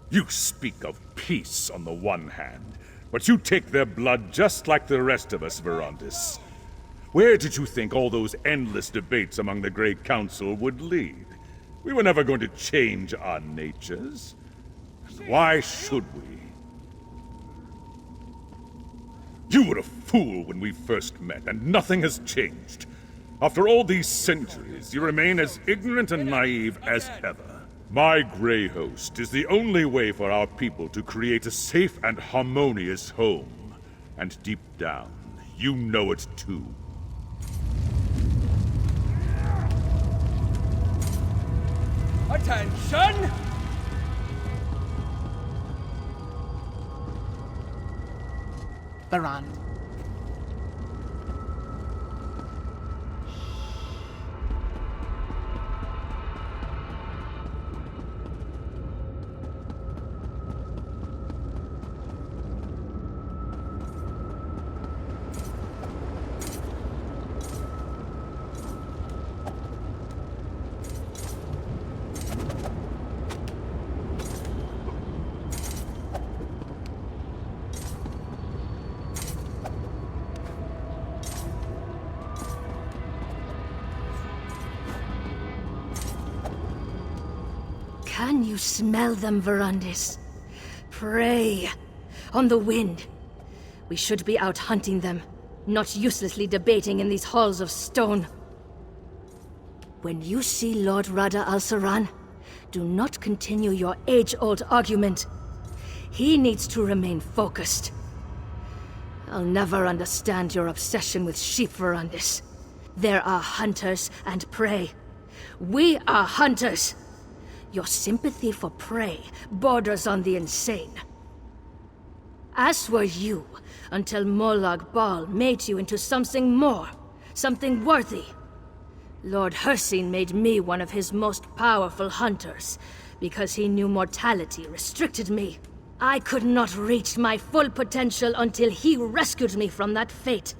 Speaker 21: You speak of peace on the one hand, but you take their blood just like the rest of us, Verandis. Where did you think all those endless debates among the Grey Council would lead? We were never going to change our natures. And why should we? You were a fool when we first met, and nothing has changed. After all these centuries, you remain as ignorant and naive as ever. My Grey Host is the only way for our people to create a safe and harmonious home. And deep down, you know it too.
Speaker 23: Attention!
Speaker 17: Varand.
Speaker 15: Can you smell them, Verandis? Prey on the wind. We should be out hunting them, not uselessly debating in these halls of stone. When you see Lord Rada al-Saran, do not continue your age-old argument. He needs to remain focused. I'll never understand your obsession with sheep, Verandis. There are hunters and prey. We are hunters. Your sympathy for prey borders on the insane. As were you, until Molag Bal made you into something more, something worthy. Lord Hircine made me one of his most powerful hunters, because he knew mortality restricted me. I could not reach my full potential until he rescued me from that fate.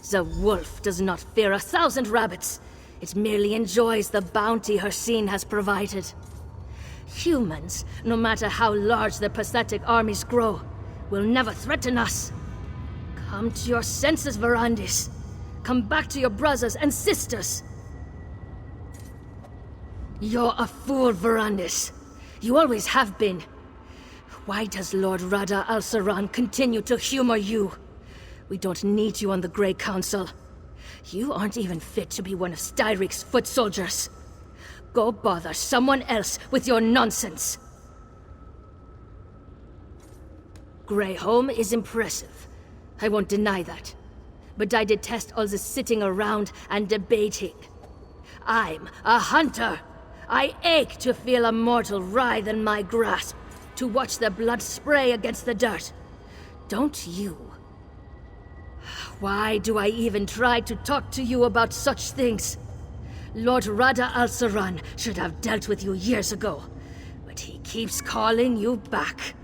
Speaker 15: The wolf does not fear 1,000 rabbits. It merely enjoys the bounty Hircine has provided. Humans, no matter how large their pathetic armies grow, will never threaten us. Come to your senses, Verandis. Come back to your brothers and sisters. You're a fool, Verandis. You always have been. Why does Lord Rada al-Saran continue to humor you? We don't need you on the Grey Council. You aren't even fit to be one of Styric's foot soldiers. Go bother someone else with your nonsense. Greyholm is impressive. I won't deny that. But I detest all the sitting around and debating. I'm a hunter. I ache to feel a mortal writhe in my grasp, to watch their blood spray against the dirt. Don't you? Why do I even try to talk to you about such things? Lord Rada al-Saran should have dealt with you years ago, but he keeps calling you back.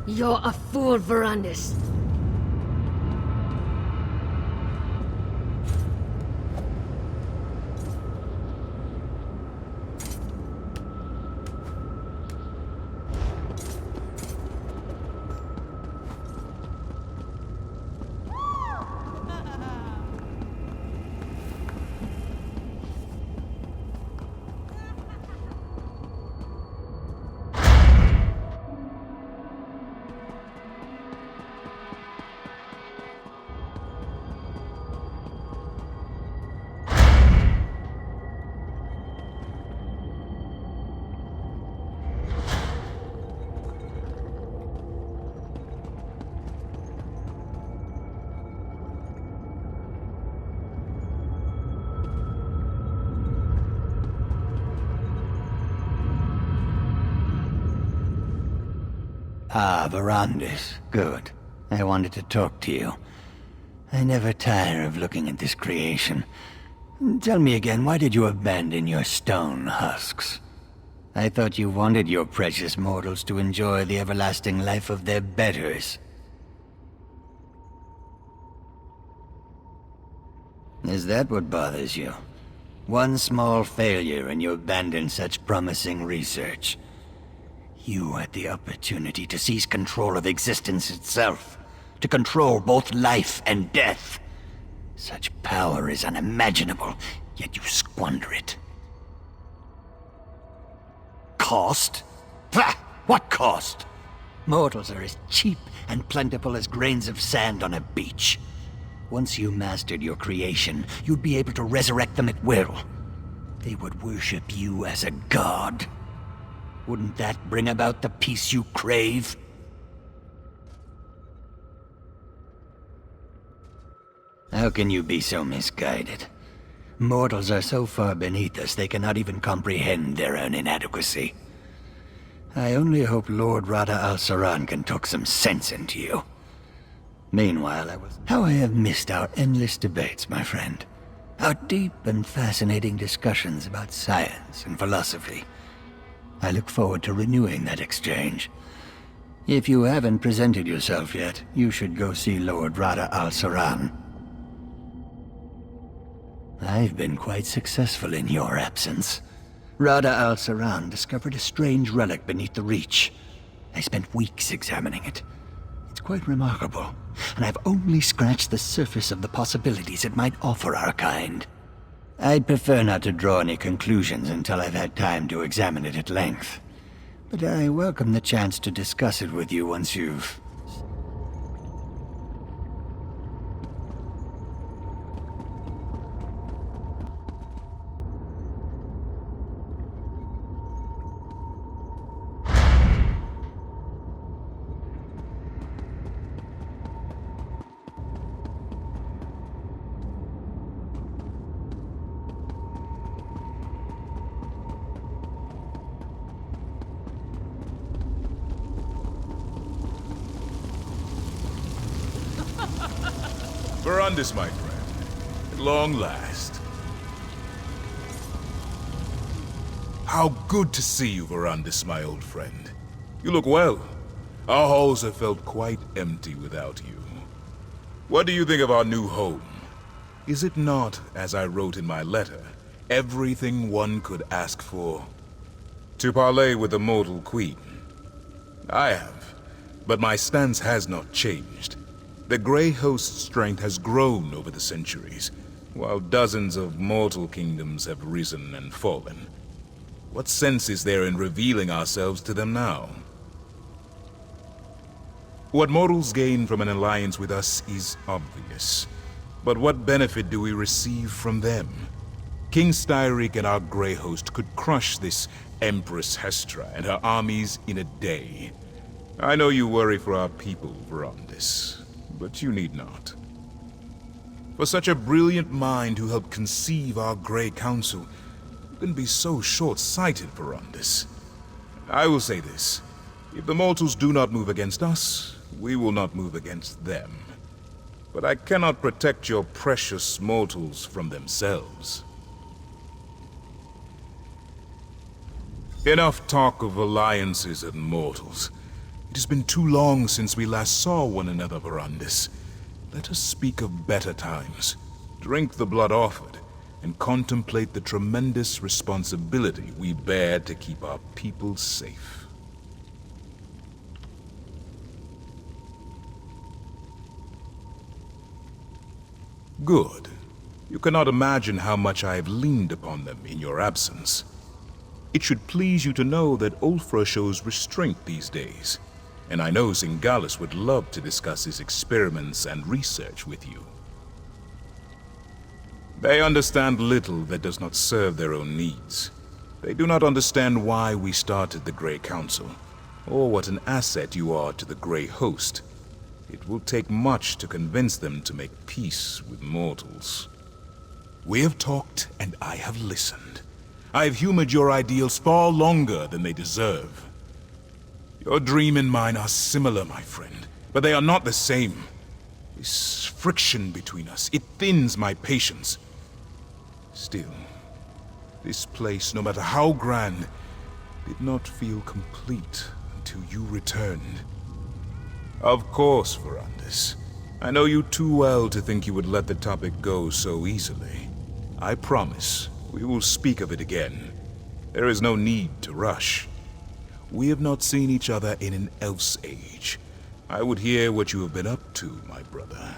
Speaker 15: You're a fool, Verandis.
Speaker 13: Ah, Verandis. Good. I wanted to talk to you. I never tire of looking at this creation. Tell me again, why did you abandon your stone husks? I thought you wanted your precious mortals to enjoy the everlasting life of their betters. Is that what bothers you? One small failure and you abandon such promising research. You had the opportunity to seize control of existence itself, to control both life and death. Such power is unimaginable, yet you squander it. Cost? Pah! What cost? Mortals are as cheap and plentiful as grains of sand on a beach. once you mastered your creation, you'd be able to resurrect them at will. They would worship you as a god. Wouldn't that bring about the peace you crave? How can you be so misguided? Mortals are so far beneath us they cannot even comprehend their own inadequacy. I only hope Lord Rada al-Saran can talk some sense into you. Meanwhile, how I have missed our endless debates, my friend. Our deep and fascinating discussions about science and philosophy. I look forward to renewing that exchange. If you haven't presented yourself yet, you should go see Lord Rada al-Saran. I've been quite successful in your absence. Rada al-Saran discovered a strange relic beneath the Reach. I spent weeks examining it. It's quite remarkable, and I've only scratched the surface of the possibilities it might offer our kind. I'd prefer not to draw any conclusions until I've had time to examine it at length. But I welcome the chance to discuss it with you once you've...
Speaker 5: Verandis, my friend. At long last. How good to see you, Verandis, my old friend. You look well. Our halls have felt quite empty without you. What do you think of our new home? Is it not, as I wrote in my letter, everything one could ask for? To parley with the mortal queen. I have, but my stance has not changed. The Grey Host's strength has grown over the centuries, while dozens of mortal kingdoms have risen and fallen. What sense is there in revealing ourselves to them now? What mortals gain from an alliance with us is obvious. But what benefit do we receive from them? King Styric and our Grey Host could crush this Empress Hestra and her armies in a day. I know you worry for our people, Verandis, but you need not. For such a brilliant mind who helped conceive our Grey Council, you can be so short-sighted, Verandis. I will say this. If the mortals do not move against us, we will not move against them. But I cannot protect your precious mortals from themselves. Enough talk of alliances and mortals. It has been too long since we last saw one another, Verandis. Let us speak of better times, drink the blood offered, and contemplate the tremendous responsibility we bear to keep our people safe. Good. You cannot imagine how much I have leaned upon them in your absence. It should please you to know that Ulfra shows restraint these days. And I know Zingalis would love to discuss his experiments and research with you. They understand little that does not serve their own needs. They do not understand why we started the Grey Council, or what an asset you are to the Grey Host. It will take much to convince them to make peace with mortals. We have talked, and I have listened. I have humored your ideals far longer than they deserve. Your dream and mine are similar, my friend, but they are not the same. This friction between us, it thins my patience. Still, this place, no matter how grand, did not feel complete until you returned. Of course, Verandis. I know you too well to think you would let the topic go so easily. I promise, we will speak of it again. There is no need to rush. We have not seen each other in an elf's age. I would hear what you have been up to, my brother.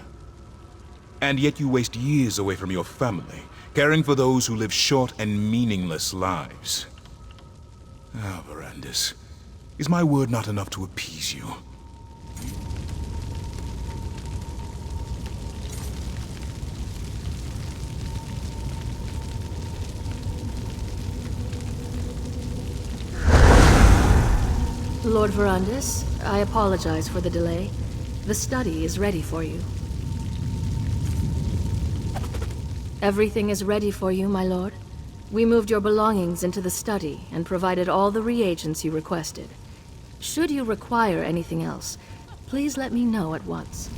Speaker 5: And yet you waste years away from your family, caring for those who live short and meaningless lives. Ah, Verandis, is my word not enough to appease you?
Speaker 15: Lord Verandis. I apologize for the delay. The study is ready for you. Everything is ready for you, my lord. We moved your belongings into the study and provided all the reagents you requested. Should you require anything else, please let me know at once.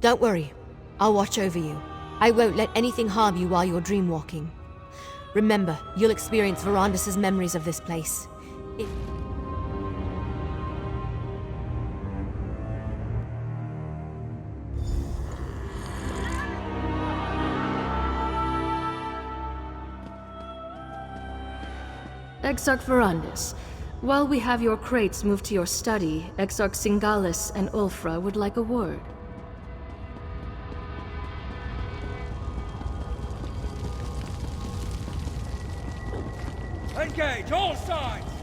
Speaker 4: Don't worry. I'll watch over you. I won't let anything harm you while you're dreamwalking. Remember, you'll experience Verandis' memories of this place.
Speaker 15: Exarch Verandis, while we have your crates moved to your study, Exarch Singalis and Ulfra would like a word.
Speaker 23: Engage, all sides!